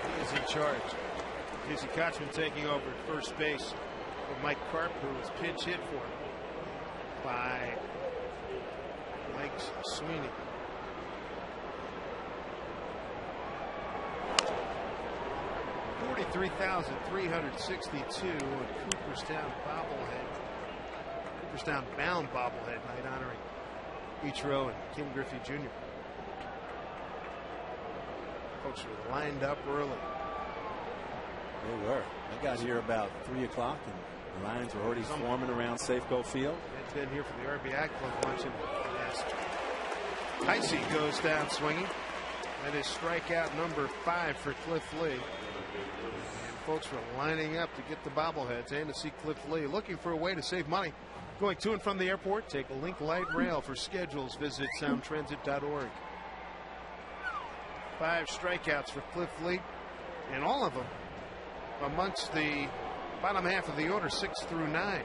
He is in charge. Casey Kochman taking over at first base for Mike Karp, who was pinch hit for him by Mike Sweeney. $43,362 at Cooperstown bobblehead. Cooperstown bound bobblehead night honoring Ichiro and Ken Griffey Jr. Folks were lined up early. They were. I got here about 3 o'clock and the lines were already forming around Safeco Field. It's been here for the RBI Club watching. Yes. Heisey goes down swinging. That is strikeout number 5 for Cliff Lee. And folks were lining up to get the bobbleheads and to see Cliff Lee. Looking for a way to save money. Going to and from the airport, take a Link Light Rail. For schedules, visit soundtransit.org. 5 strikeouts for Cliff Lee, and all of them amongst the bottom half of the order, 6 through 9.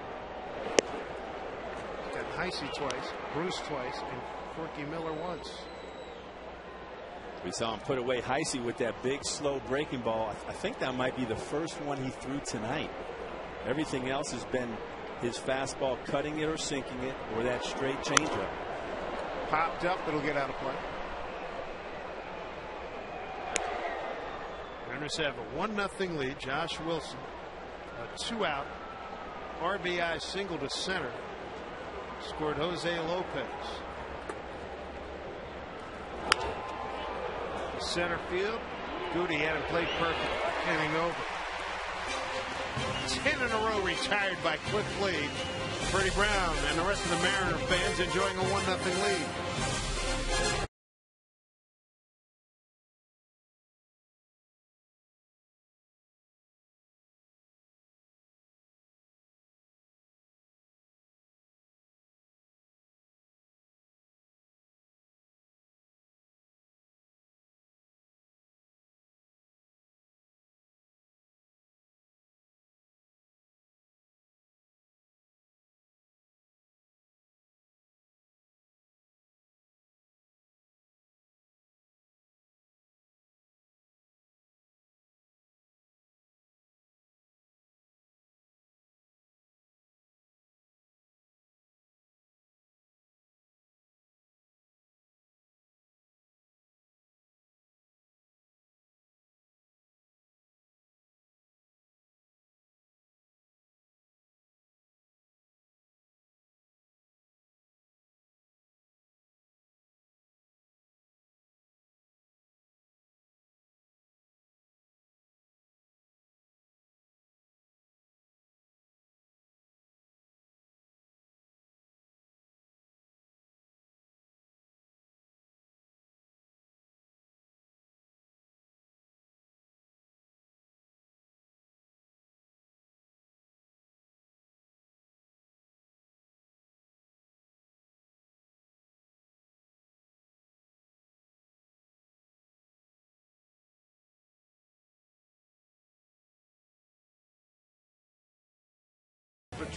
He's got Heisey twice, Bruce twice, and Corky Miller once. We saw him put away Heisey with that big, slow breaking ball. I think that might be the first one he threw tonight. Everything else has been his fastball cutting it or sinking it, or that straight changeup. Popped up, it'll get out of play. Mariners have a 1-0 lead. Josh Wilson, a 2-out RBI single to center. Scored Jose Lopez. Center field. Goody had him played perfect. Inning over. 10 in a row retired by Cliff Lee. Freddie Brown and the rest of the Mariner fans enjoying a 1-0 lead.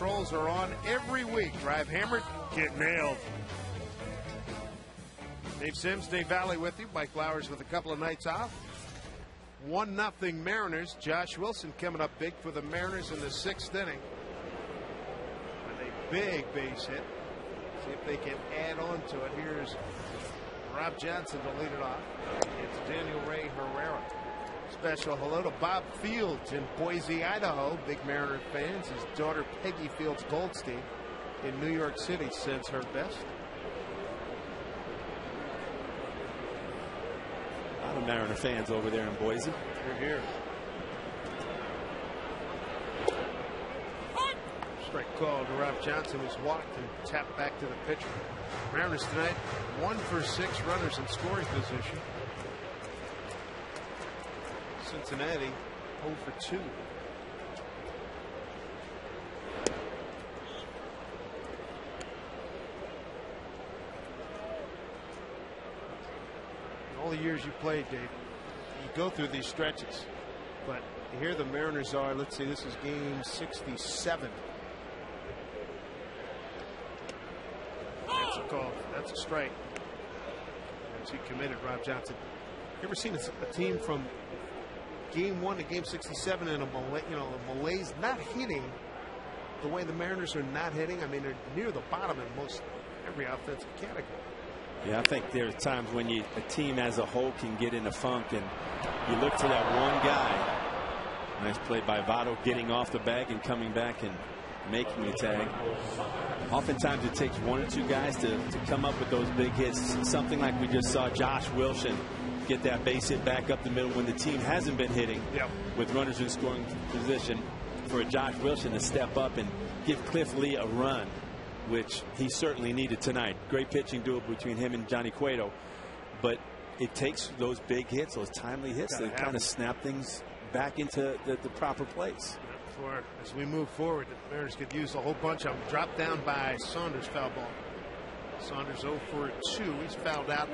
Patrols are on every week. Drive hammered, get nailed. Dave Sims, Dave Valley with you. Mike Flowers with a couple of nights off. 1-0 Mariners. Josh Wilson coming up big for the Mariners in the 6th inning. With a big base hit. See if they can add on to it. Here's Rob Johnson to lead it off. It's Daniel Ray Herrera. Special hello to Bob Fields in Boise, Idaho. Big Mariner fans. His daughter Peggy Fields Goldstein in New York City sends her best. A lot of Mariner fans over there in Boise. You're here. Strike call to Rob Johnson, who's walked and tapped back to the pitcher. Mariners tonight 1 for 6 runners in scoring position. Cincinnati 0 for 2. All the years you played, Dave, you go through these stretches, but here the Mariners are. Let's see, this is game 67. That's a call. That's a strike. As he committed, Rob Johnson. You ever seen a team from game 1 to game 67 in a malaise, not hitting the way the Mariners are not hitting? I mean, they're near the bottom in most every offensive category. Yeah, I think there are times when a team as a whole can get in a funk, and you look to that one guy. Nice play by Votto, getting off the bag and coming back and making the tag. Oftentimes it takes 1 or 2 guys to come up with those big hits. Something like we just saw Josh Wilson get that base hit back up the middle when the team hasn't been hitting. Yep. With runners in scoring position, for Josh Wilson to step up and give Cliff Lee a run, which he certainly needed tonight. Great pitching duel between him and Johnny Cueto, but it takes those big hits, those timely hits, that kind of snap things back into the proper place. As we move forward, the Mariners could use a whole bunch of them. Dropped down by Saunders, foul ball. Saunders 0 for 2. He's fouled out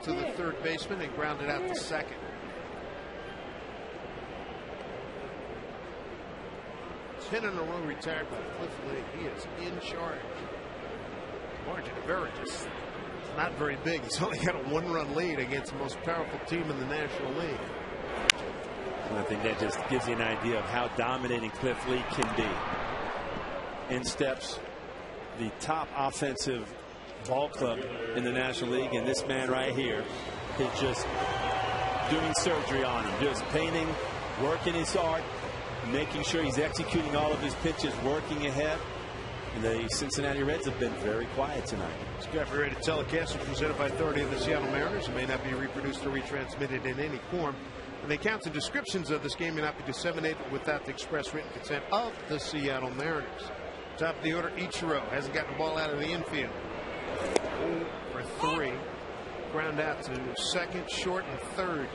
to the third baseman and grounded out to second. Ten in a row retired by Cliff Lee. He is in charge. Margin of error just not very big. He's only got a 1-run lead against the most powerful team in the National League. And I think that just gives you an idea of how dominating Cliff Lee can be. In steps the top offensive ball club in the National League, and this man right here is just doing surgery on him, just painting, working his art, making sure he's executing all of his pitches, working ahead. And the Cincinnati Reds have been very quiet tonight. Scott Rated telecast is presented by authority of the Seattle Mariners. It may not be reproduced or retransmitted in any form. And the accounts and descriptions of this game may not be disseminated without the express written consent of the Seattle Mariners. Top of the order, Ichiro hasn't gotten the ball out of the infield. 0 for 3. Ground out to second, short, and third.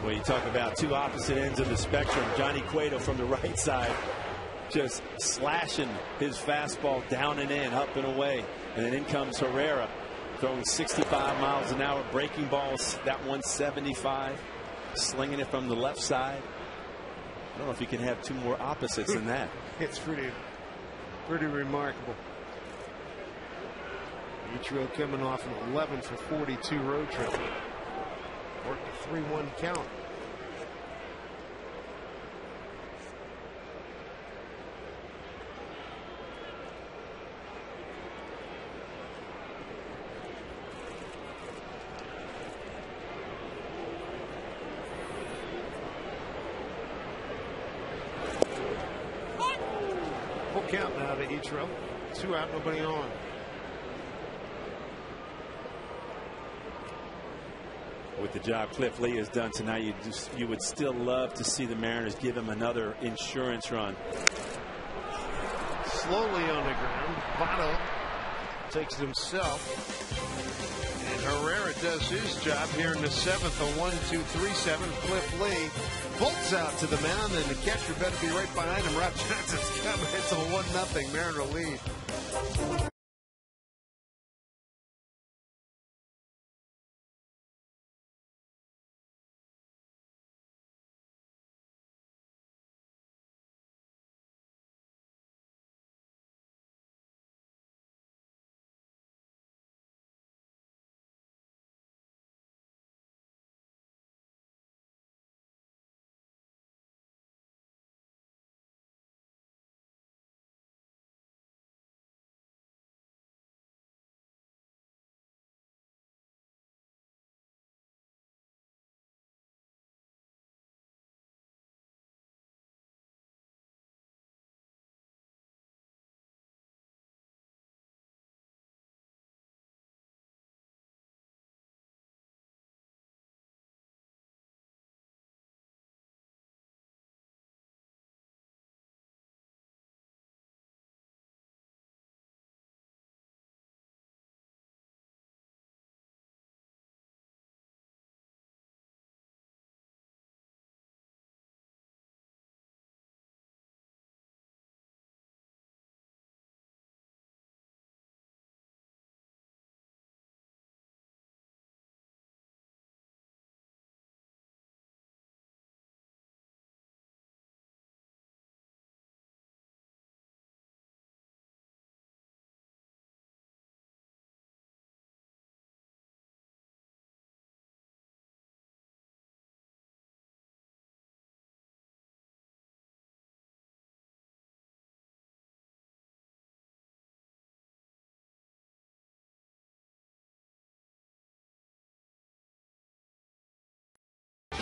Well, you talk about two opposite ends of the spectrum. Johnny Cueto from the right side, just slashing his fastball down and in, up and away. And then in comes Herrera, throwing 65 miles an hour, breaking balls, that 175, slinging it from the left side. I don't know if you can have two more opposites than that. It's pretty remarkable. Ichiro coming off an 11 for 42 road trip. Worked a 3-1 count. Full count now to Ichiro. 2 out, nobody on. With the job Cliff Lee has done tonight, you would still love to see the Mariners give him another insurance run. Slowly on the ground, Votto takes it himself, and Herrera does his job here in the 7th. A 1-2-3-7. Cliff Lee bolts out to the mound, and the catcher better be right behind him. Rob Johnson's coming. It's a 1-0 Mariner lead.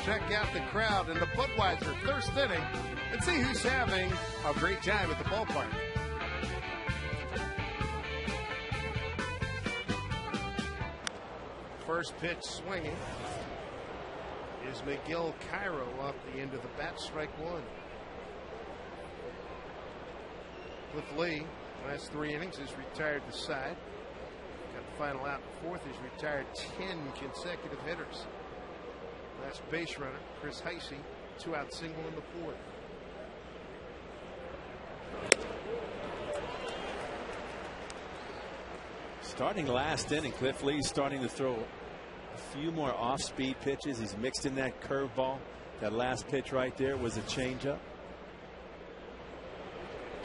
check out the crowd in the Budweiser first inning and see who's having a great time at the ballpark. First pitch swinging is Miguel Cairo off the end of the bat, strike one. Cliff Lee, last 3 innings, has retired the side. Got the final out in fourth. He's retired 10 consecutive hitters. Last base runner, Chris Heisey, 2-out single in the fourth. Starting last inning, Cliff Lee's starting to throw a few more off-speed pitches. He's mixed in that curveball. That last pitch right there was a changeup.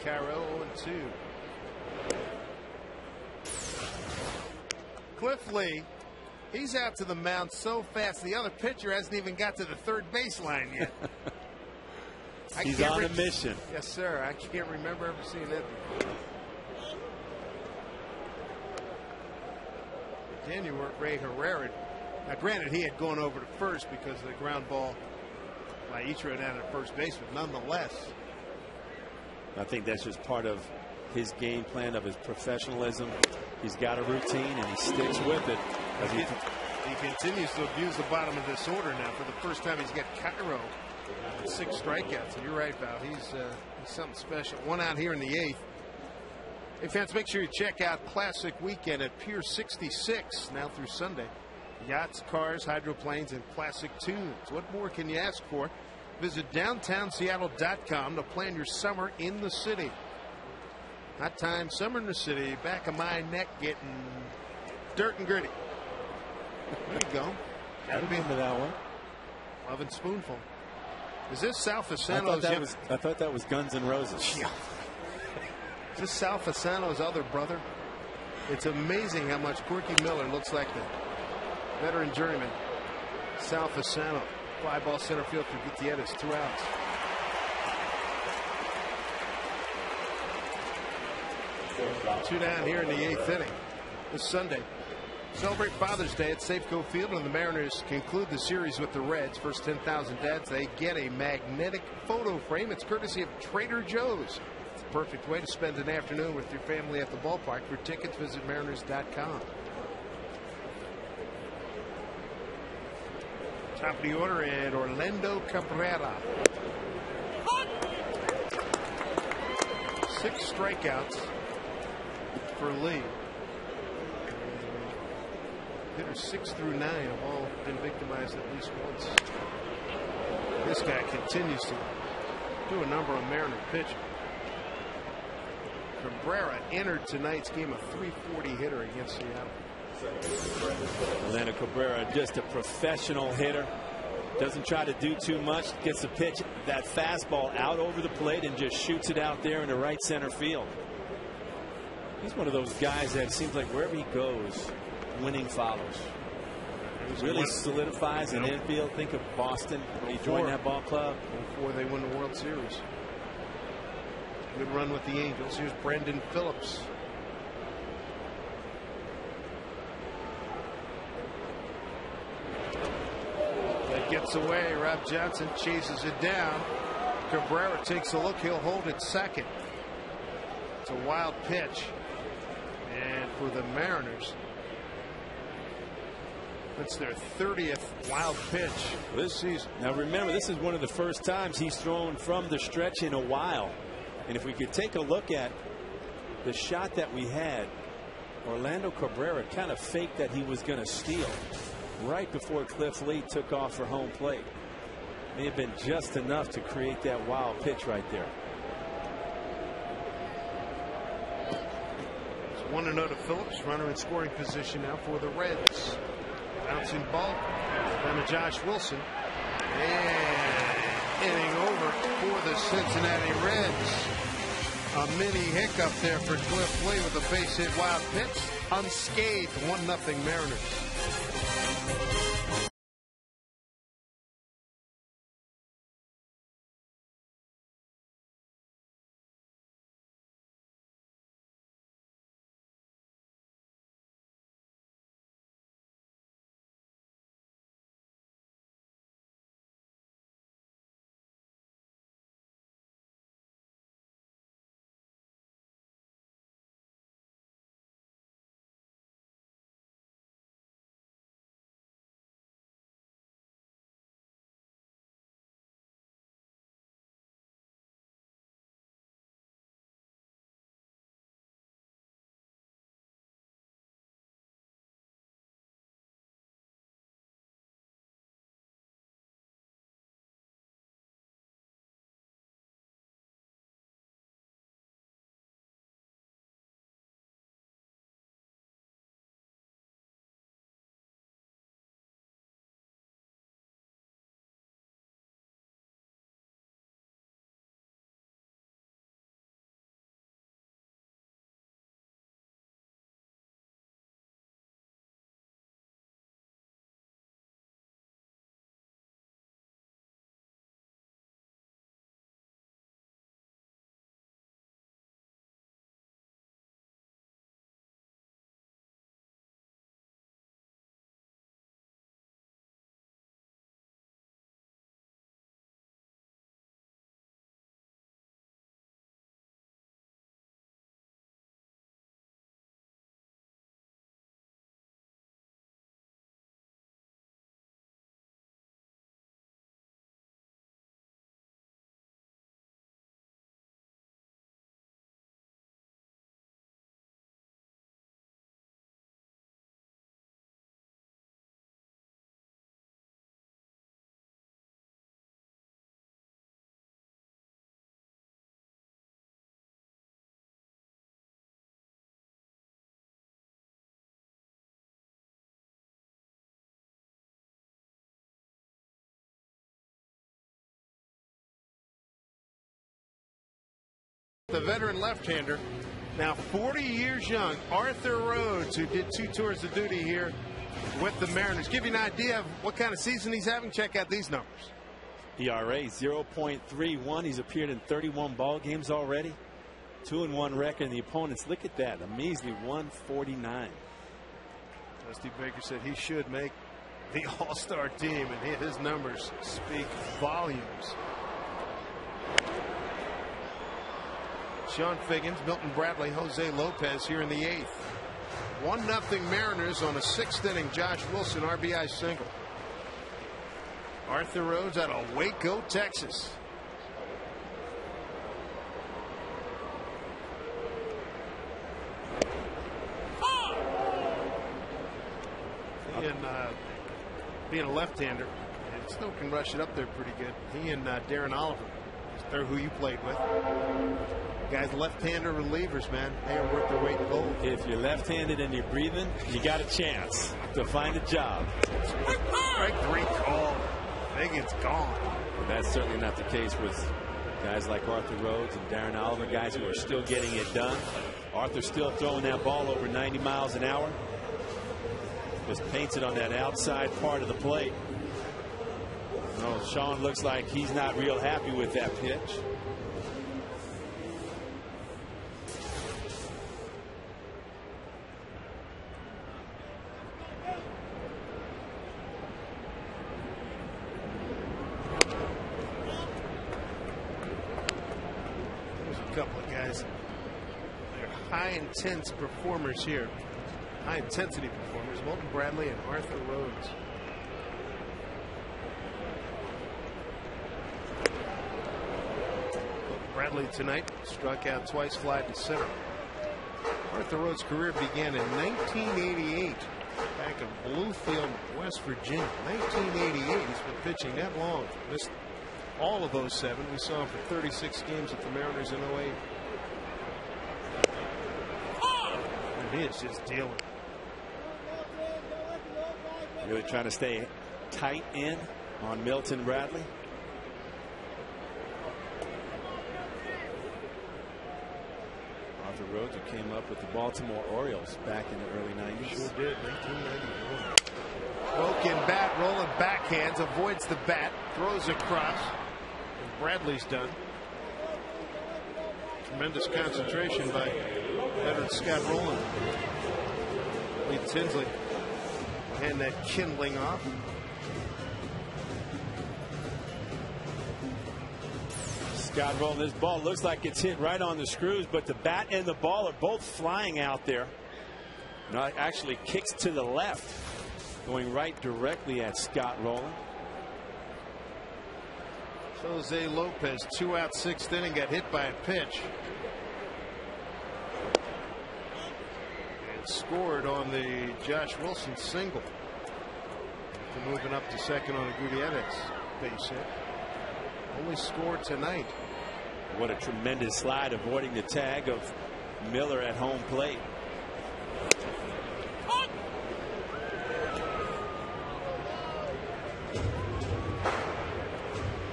Cairo 0-2. Cliff Lee, he's out to the mound so fast the other pitcher hasn't even got to the third baseline yet. He's on a mission. Yes, sir. I can't remember ever seeing it before. Then you weren't Ray Herrera. Now, granted, he had gone over to first because of the ground ball by Ichiro down at first base, but nonetheless. I think that's just part of his game plan, of his professionalism. He's got a routine and he sticks with it. He continues to abuse the bottom of this order now. For the first time, he's got Cairo with 6 strikeouts. And you're right, Val. He's something special. 1 out here in the 8th. Hey, fans, make sure you check out Classic Weekend at Pier 66 now through Sunday. Yachts, cars, hydroplanes, and classic tunes. What more can you ask for? Visit downtownseattle.com to plan your summer in the city. Hot time, summer in the city. Back of my neck getting dirt and gritty. There you go. I remember that one. Love and Spoonful. Is this Sal Fasano's? I thought that was Guns N' Roses. Yeah. Is this Sal Fasano's other brother? It's amazing how much Corky Miller looks like the veteran journeyman. Sal Fasano. Fly ball center field for Gutierrez. 2 outs. Two down here in the 8th inning. This Sunday. Celebrate Father's Day at Safeco Field, and the Mariners conclude the series with the Reds. First 10,000 dads, they get a magnetic photo frame. It's courtesy of Trader Joe's. It's a perfect way to spend an afternoon with your family at the ballpark. For tickets, visit mariners.com. Top of the order, and Orlando Cabrera. 6 strikeouts for Lee. Hitters 6 through 9 have all been victimized at least once. This guy continues to do a number on Mariner pitching. Cabrera entered tonight's game a .340 hitter against Seattle. Orlando Cabrera, just a professional hitter. Doesn't try to do too much. Gets the pitch, that fastball out over the plate, and just shoots it out there into right center field. He's one of those guys that seems like wherever he goes, winning follows. Really solidifies an infield. Think of Boston when he joined that ball club. Before they won the World Series. Good run with the Angels. Here's Brandon Phillips. That gets away. Rob Johnson chases it down. Cabrera takes a look. He'll hold it second. It's a wild pitch. And for the Mariners, that's their 30th wild pitch this season. Now remember, this is one of the first times he's thrown from the stretch in a while. And if we could take a look at the shot that we had, Orlando Cabrera kind of faked that he was going to steal right before Cliff Lee took off for home plate. May have been just enough to create that wild pitch right there. It's 1-0 to Phillips. Runner in scoring position now for the Reds. Bouncing ball down to Josh Wilson. And inning over for the Cincinnati Reds. A mini hiccup there for Cliff Lee with a base hit wild pitch. Unscathed, 1-0 Mariners. the veteran left-hander, now 40 years young, Arthur Rhodes, who did 2 tours of duty here with the Mariners. Give you an idea of what kind of season he's having. Check out these numbers. ERA 0.31. He's appeared in 31 ball games already. 2-1 record. And the opponents, look at that, a measly 149. Dusty Baker said he should make the All-Star team, and his numbers speak volumes. Sean Figgins, Milton Bradley, Jose Lopez here in the 8th. 1-0 Mariners on a 6th inning Josh Wilson RBI single. Arthur Rhodes out of Waco, Texas. And being a left-hander, and still can rush it up there pretty good. He and Darren Oliver, they're who you played with. Guys, left-hander relievers, man, they are worth their weight in gold. If you're left-handed and you're breathing, you got a chance to find a job. Strike 3 call. Figgins gone. But that's certainly not the case with guys like Arthur Rhodes and Darren Oliver, guys who are still getting it done. Arthur's still throwing that ball over 90 miles an hour. Just paints it on that outside part of the plate. No, Sean looks like he's not real happy with that pitch. There's a couple of guys. They're high intense performers here. High intensity performers. Milton Bradley and Arthur Rhodes. Bradley tonight struck out twice, fly to center. Arthur Rhodes' career began in 1988 back in Bluefield, West Virginia. 1988. He's been pitching that long. Missed all of 07. We saw him for 36 games at the Mariners in 08. And he is just dealing. Really trying to stay tight in on Milton Bradley. Arthur Rhodes, who came up with the Baltimore Orioles back in the early 90s. Sure did. 1991. Broken bat, rolling backhands, avoids the bat, throws across, and Bradley's done. Tremendous concentration by veteran Scott Rowland. Lee Tinsley and that kindling off. Scott Rowland, this ball looks like it's hit right on the screws, but the bat and the ball are both flying out there. No, it actually kicks to the left, going right directly at Scott Rowland. Jose Lopez, 2 out, 6th inning, got hit by a pitch. And scored on the Josh Wilson single. After moving up to second on a Gutierrez base hit. Only scored tonight. What a tremendous slide, avoiding the tag of Miller at home plate.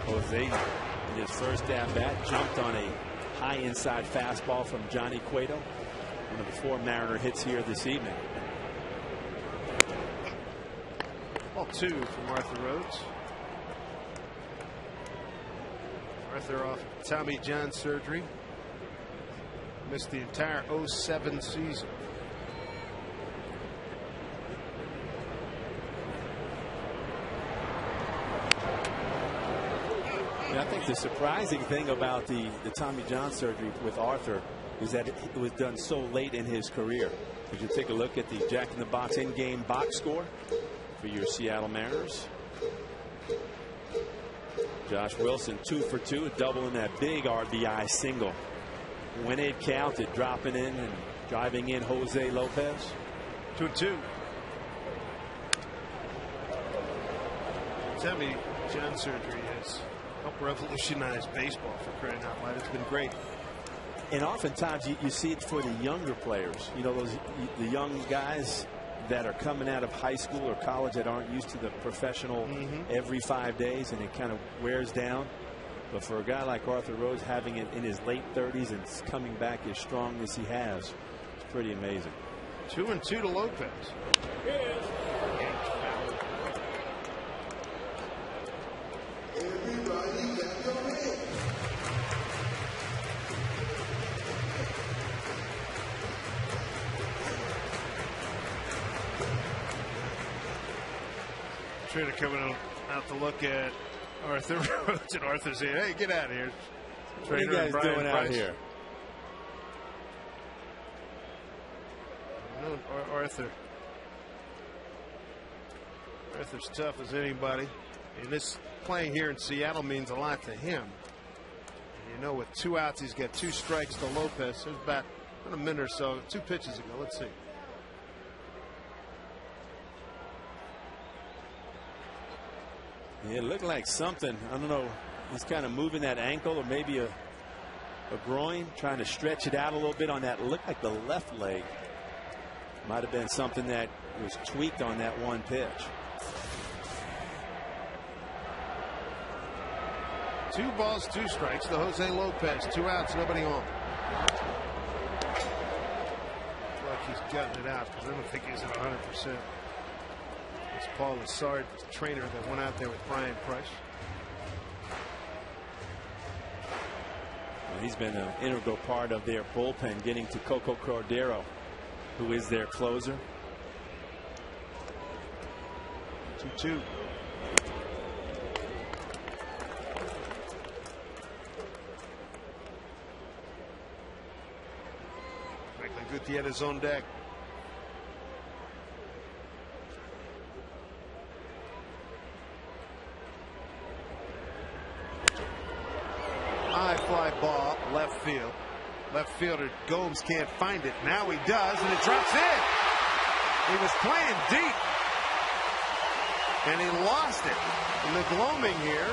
Jose, in his first at bat, jumped on a high inside fastball from Johnny Cueto. One of the 4 Mariner hits here this evening. Ball 2 from Arthur Rhodes. Arthur off Tommy John surgery. Missed the entire 07 season. And I think the surprising thing about the Tommy John surgery with Arthur is that it was done so late in his career. If you take a look at the Jack in the Box in-game box score for your Seattle Mariners. Josh Wilson 2 for 2, doubling that big RBI single. When it counted, dropping in and driving in Jose Lopez. 2-2. Tommy John surgery has helped revolutionize baseball, for crying out loud. It's been great. And oftentimes you see it for the younger players. You know, the young guys that are coming out of high school or college that aren't used to the professional every 5 days, and it kind of wears down. But for a guy like Arthur Rhodes, having it in his late 30s and coming back as strong as he has, it's pretty amazing. 2-2 to Lopez. Trainer coming out to look at Arthur Rhodes, and Arthur's saying, "Hey, get out of here." What are you guys doing out here? No, Arthur's tough as anybody, and this playing here in Seattle means a lot to him. And you know, with 2 outs, he's got 2 strikes to Lopez. It was about a minute or so, 2 pitches ago. Let's see. Yeah, it looked like something. I don't know. He's kind of moving that ankle or maybe a groin, trying to stretch it out a little bit on that. It looked like the left leg. Might have been something that was tweaked on that one pitch. 2 balls, 2 strikes to Jose Lopez. 2 outs, nobody on. Like he's gutting it out because I don't think he's at 100%. It's Paul Lassard, the trainer that went out there with Brian Price. Well, he's been an integral part of their bullpen, getting to Coco Cordero, who is their closer. 2-2. Franklin Gutierrez on deck. High fly ball, left field. Left fielder Gomes can't find it. Now he does, and it drops in. He was playing deep, and he lost it in the gloaming here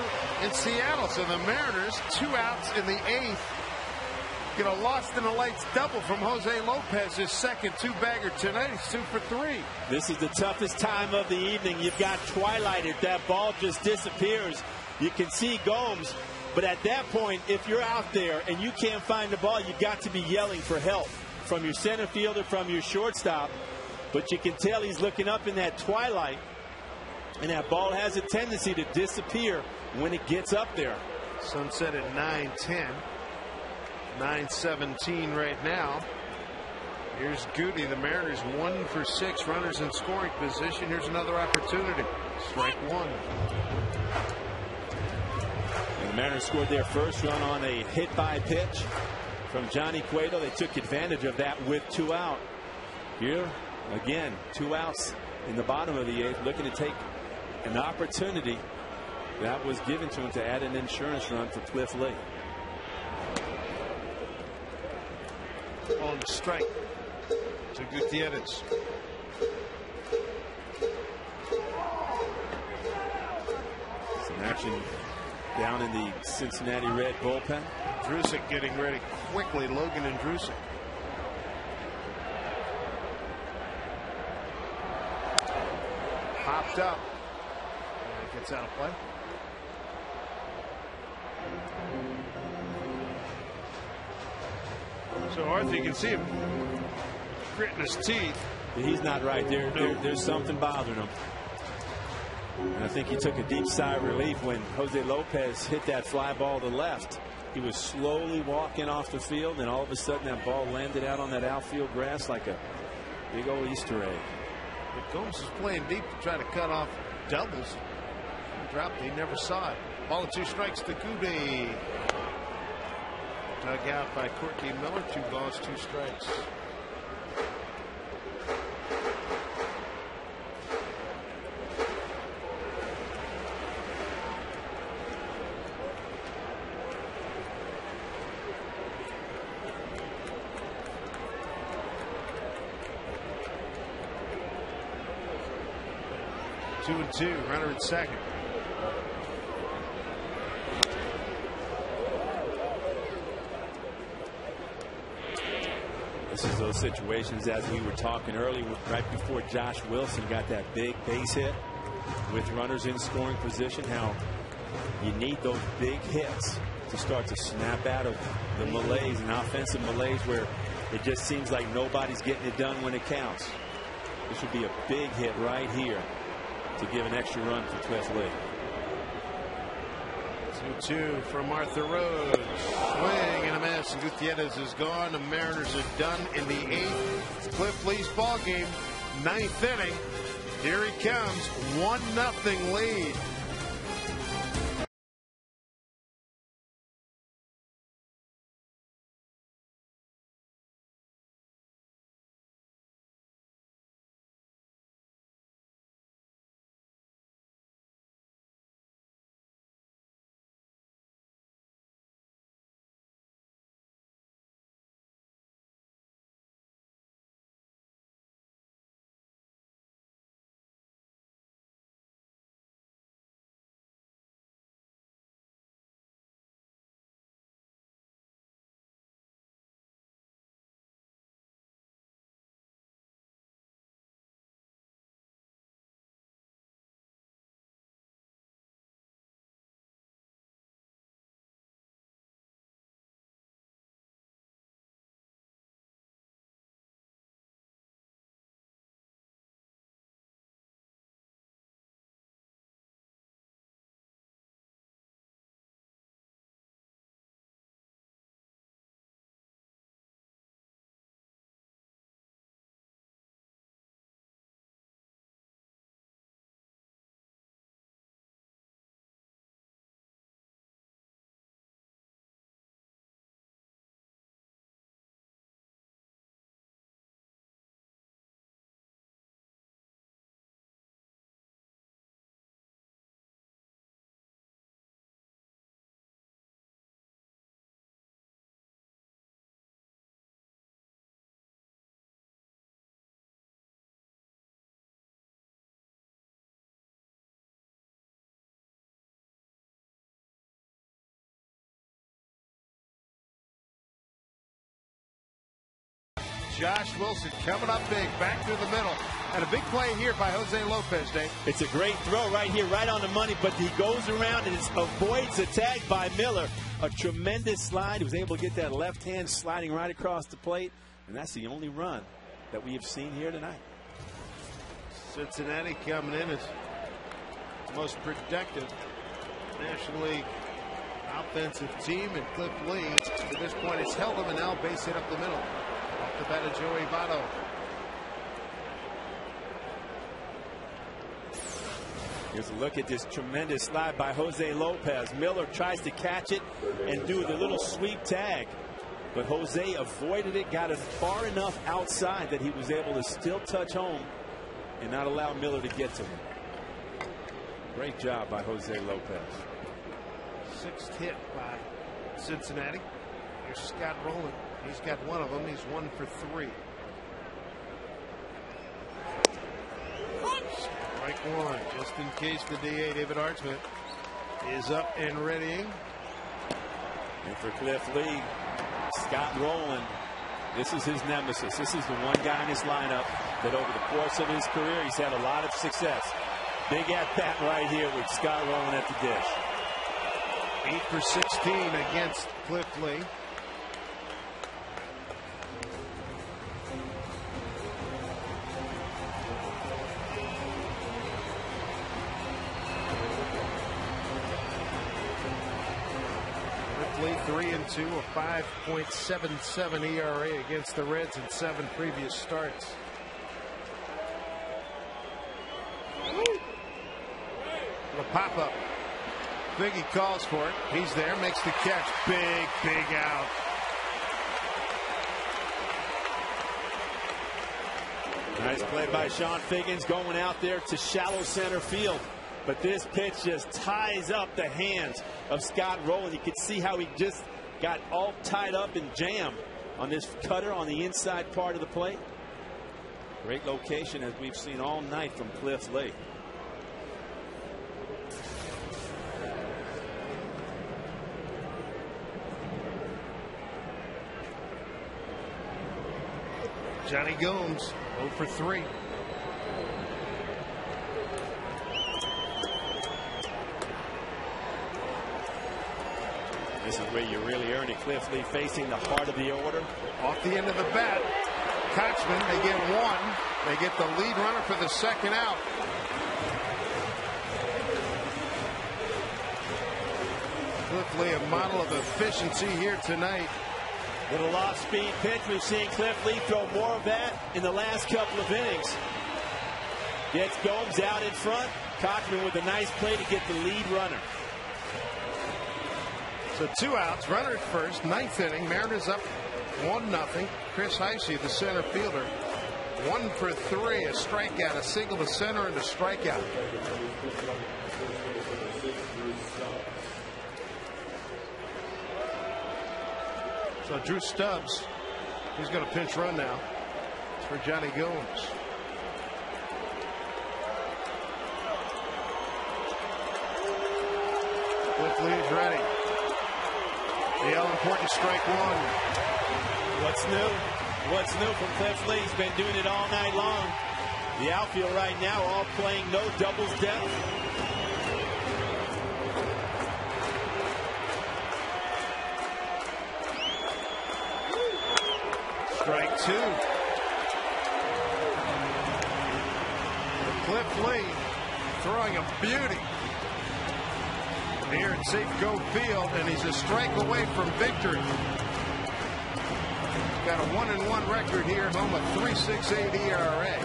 in Seattle. So the Mariners, 2 outs in the 8th, get a lost in the lights double from Jose Lopez, his second 2-bagger tonight. He's 2 for 3. This is the toughest time of the evening. You've got twilighted. That ball just disappears. You can see Gomes. But at that point, if you're out there and you can't find the ball, you've got to be yelling for help from your center fielder, from your shortstop. But you can tell he's looking up in that twilight, and that ball has a tendency to disappear when it gets up there. Sunset at 9:10. 9:17 right now. Here's Goody. The Mariners 1 for 6 runners in scoring position. Here's another opportunity. Strike 1. And the Mariners scored their first run on a hit by pitch from Johnny Cueto. They took advantage of that with 2 out. Here again, 2 outs in the bottom of the 8th, looking to take an opportunity that was given to him to add an insurance run for Cliff Lee. On strike to Gutierrez. Some action down in the Cincinnati Red bullpen. Drusick getting ready quickly. Logan and Drusick. Popped up. And it gets out of play. So Arthur, you can see him gritting his teeth. He's not right there. There's something bothering him. And I think he took a deep sigh of relief when Jose Lopez hit that fly ball to left. He was slowly walking off the field, and all of a sudden that ball landed out on that outfield grass like a big old Easter egg. But Gomes was playing deep to try to cut off doubles. He dropped it. He never saw it. Ball and 2 strikes to Goody. Dug out by Courtney Miller. 2 balls, 2 strikes. Two and 2, runner at second. This is those situations, as we were talking earlier, right before Josh Wilson got that big base hit with runners in scoring position, how You need those big hits to start to snap out of the malaise and offensive malaise where it just seems like nobody's getting it done when it counts. This would be a big hit right here to give an extra run for Cliff Lee. 2-2 from Arthur Rhodes. Swing and a miss. Gutierrez is gone. The Mariners are done in the 8th. Cliff Lee's ball game. 9th inning. Here he comes. 1-0 lead. Josh Wilson coming up big, back through the middle. And a big play here by Jose Lopez, Dave. It's a great throw right here, right on the money, but he goes around and avoids the tag by Miller. A tremendous slide. He was able to get that left hand sliding right across the plate, and that's the only run that we have seen here tonight. Cincinnati coming in as the most productive National League offensive team, and Cliff Lee, to this point, has held them, and now base hit up the middle. Off the bat of Joey Votto. Here's a look at this tremendous slide by Jose Lopez. Miller tries to catch it and do the little sweep tag, but Jose avoided it, got it far enough outside that he was able to still touch home and not allow Miller to get to him. Great job by Jose Lopez. 6th hit by Cincinnati. Here's Scott Rowland. He's got one of them. He's 1 for 3. Strike one, just in case the DA, David Archman, is up and readying. And for Cliff Lee, Scott Rowland, this is his nemesis. This is the one guy in his lineup that over the course of his career, he's had a lot of success. Big at bat right here with Scott Rowland at the dish. 8 for 16 against Cliff Lee. Cliff Lee 3-2, a 5.77 ERA against the Reds in 7 previous starts. The pop-up. Biggie calls for it. He's there, makes the catch. Big out. Nice play by Sean Figgins, going out there to shallow center field. But this pitch just ties up the hands of Scott Rowland. You could see how he just got all tied up and jammed on this cutter on the inside part of the plate. Great location, as we've seen all night from Cliff Lee. Johnny Gomes 0 for 3. This is where you really earn it. Cliff Lee facing the heart of the order. Off the end of the bat, Kochman, they get one. They get the lead runner for the second out. Cliff Lee, a model of efficiency here tonight. Little off-speed pitch. We've seen Cliff Lee throw more of that in the last couple of innings. Gets Gomes out in front. Kochman with a nice play to get the lead runner. So 2 outs, runner at first, 9th inning. Mariners up 1-0. Chris Heisey, the center fielder, 1 for 3, a strikeout, a single to center, and a strikeout. So Drew Stubbs, he's going to pinch run now for Johnny Gomes. Cliff Lee is ready. The all-important strike one. What's new? What's new from Cliff Lee? He's been doing it all night long. The outfield right now all playing no doubles depth. Strike 2. Cliff Lee throwing a beauty here at Safeco Field, and he's a strike away from victory. He's got a 1-1 record here, home a 3.68 ERA.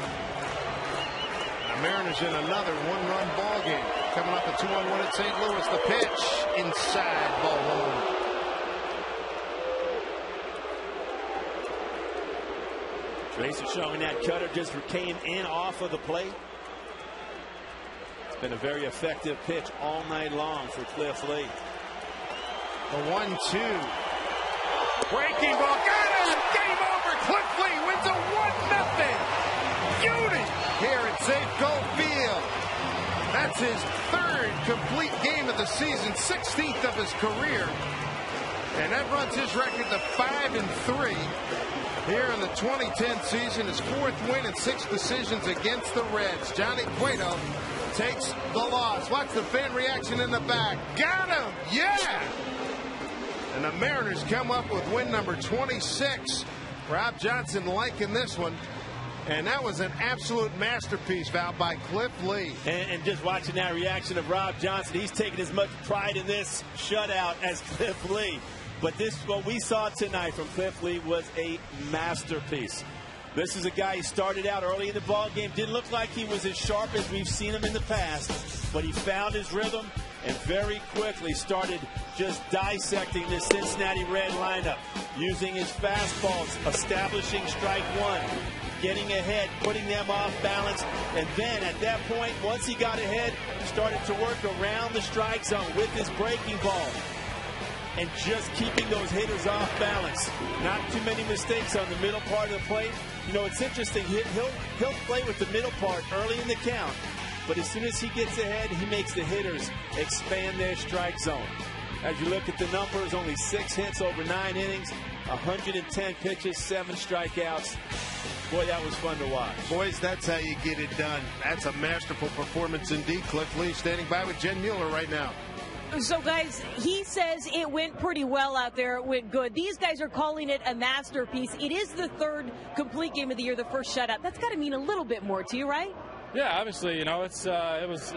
The Mariners in another 1-run ball game. Coming up a 2-1 win at St. Louis. The pitch inside, ball home. Tracer showing that cutter just came in off of the plate. It's been a very effective pitch all night long for Cliff Lee. The 1-2. Breaking ball. Got him! Game over. Cliff Lee wins a 1-0 beauty here at Safeco Field. That's his 3rd complete game of the season, 16th of his career. And that runs his record to 5-3. Here in the 2010 season, his 4th win and 6 decisions against the Reds. Johnny Cueto takes the loss. Watch the fan reaction in the back. Got him! Yeah! And the Mariners come up with win number 26. Rob Johnson liking this one. And that was an absolute masterpiece, Val, by Cliff Lee. And just watching that reaction of Rob Johnson, he's taking as much pride in this shutout as Cliff Lee. But this, what we saw tonight from Cliff Lee, was a masterpiece. This is a guy who started out early in the ball game. Didn't look like he was as sharp as we've seen him in the past, but he found his rhythm and very quickly started just dissecting this Cincinnati Red lineup, using his fastballs, establishing strike one, getting ahead, putting them off balance, and then at that point, once he got ahead, started to work around the strike zone with his breaking ball and just keeping those hitters off balance. Not too many mistakes on the middle part of the plate. You know, it's interesting. He'll play with the middle part early in the count, but as soon as he gets ahead, he makes the hitters expand their strike zone. As you look at the numbers, only 6 hits over 9 innings, 110 pitches, 7 strikeouts. Boy, that was fun to watch. Boys, that's how you get it done. That's a masterful performance indeed. Cliff Lee standing by with Jen Mueller right now. So, guys, he says it went pretty well out there. It went good. These guys are calling it a masterpiece. It is the 3rd complete game of the year, the first shutout. That's got to mean a little bit more to you, right? Yeah, obviously, you know, it was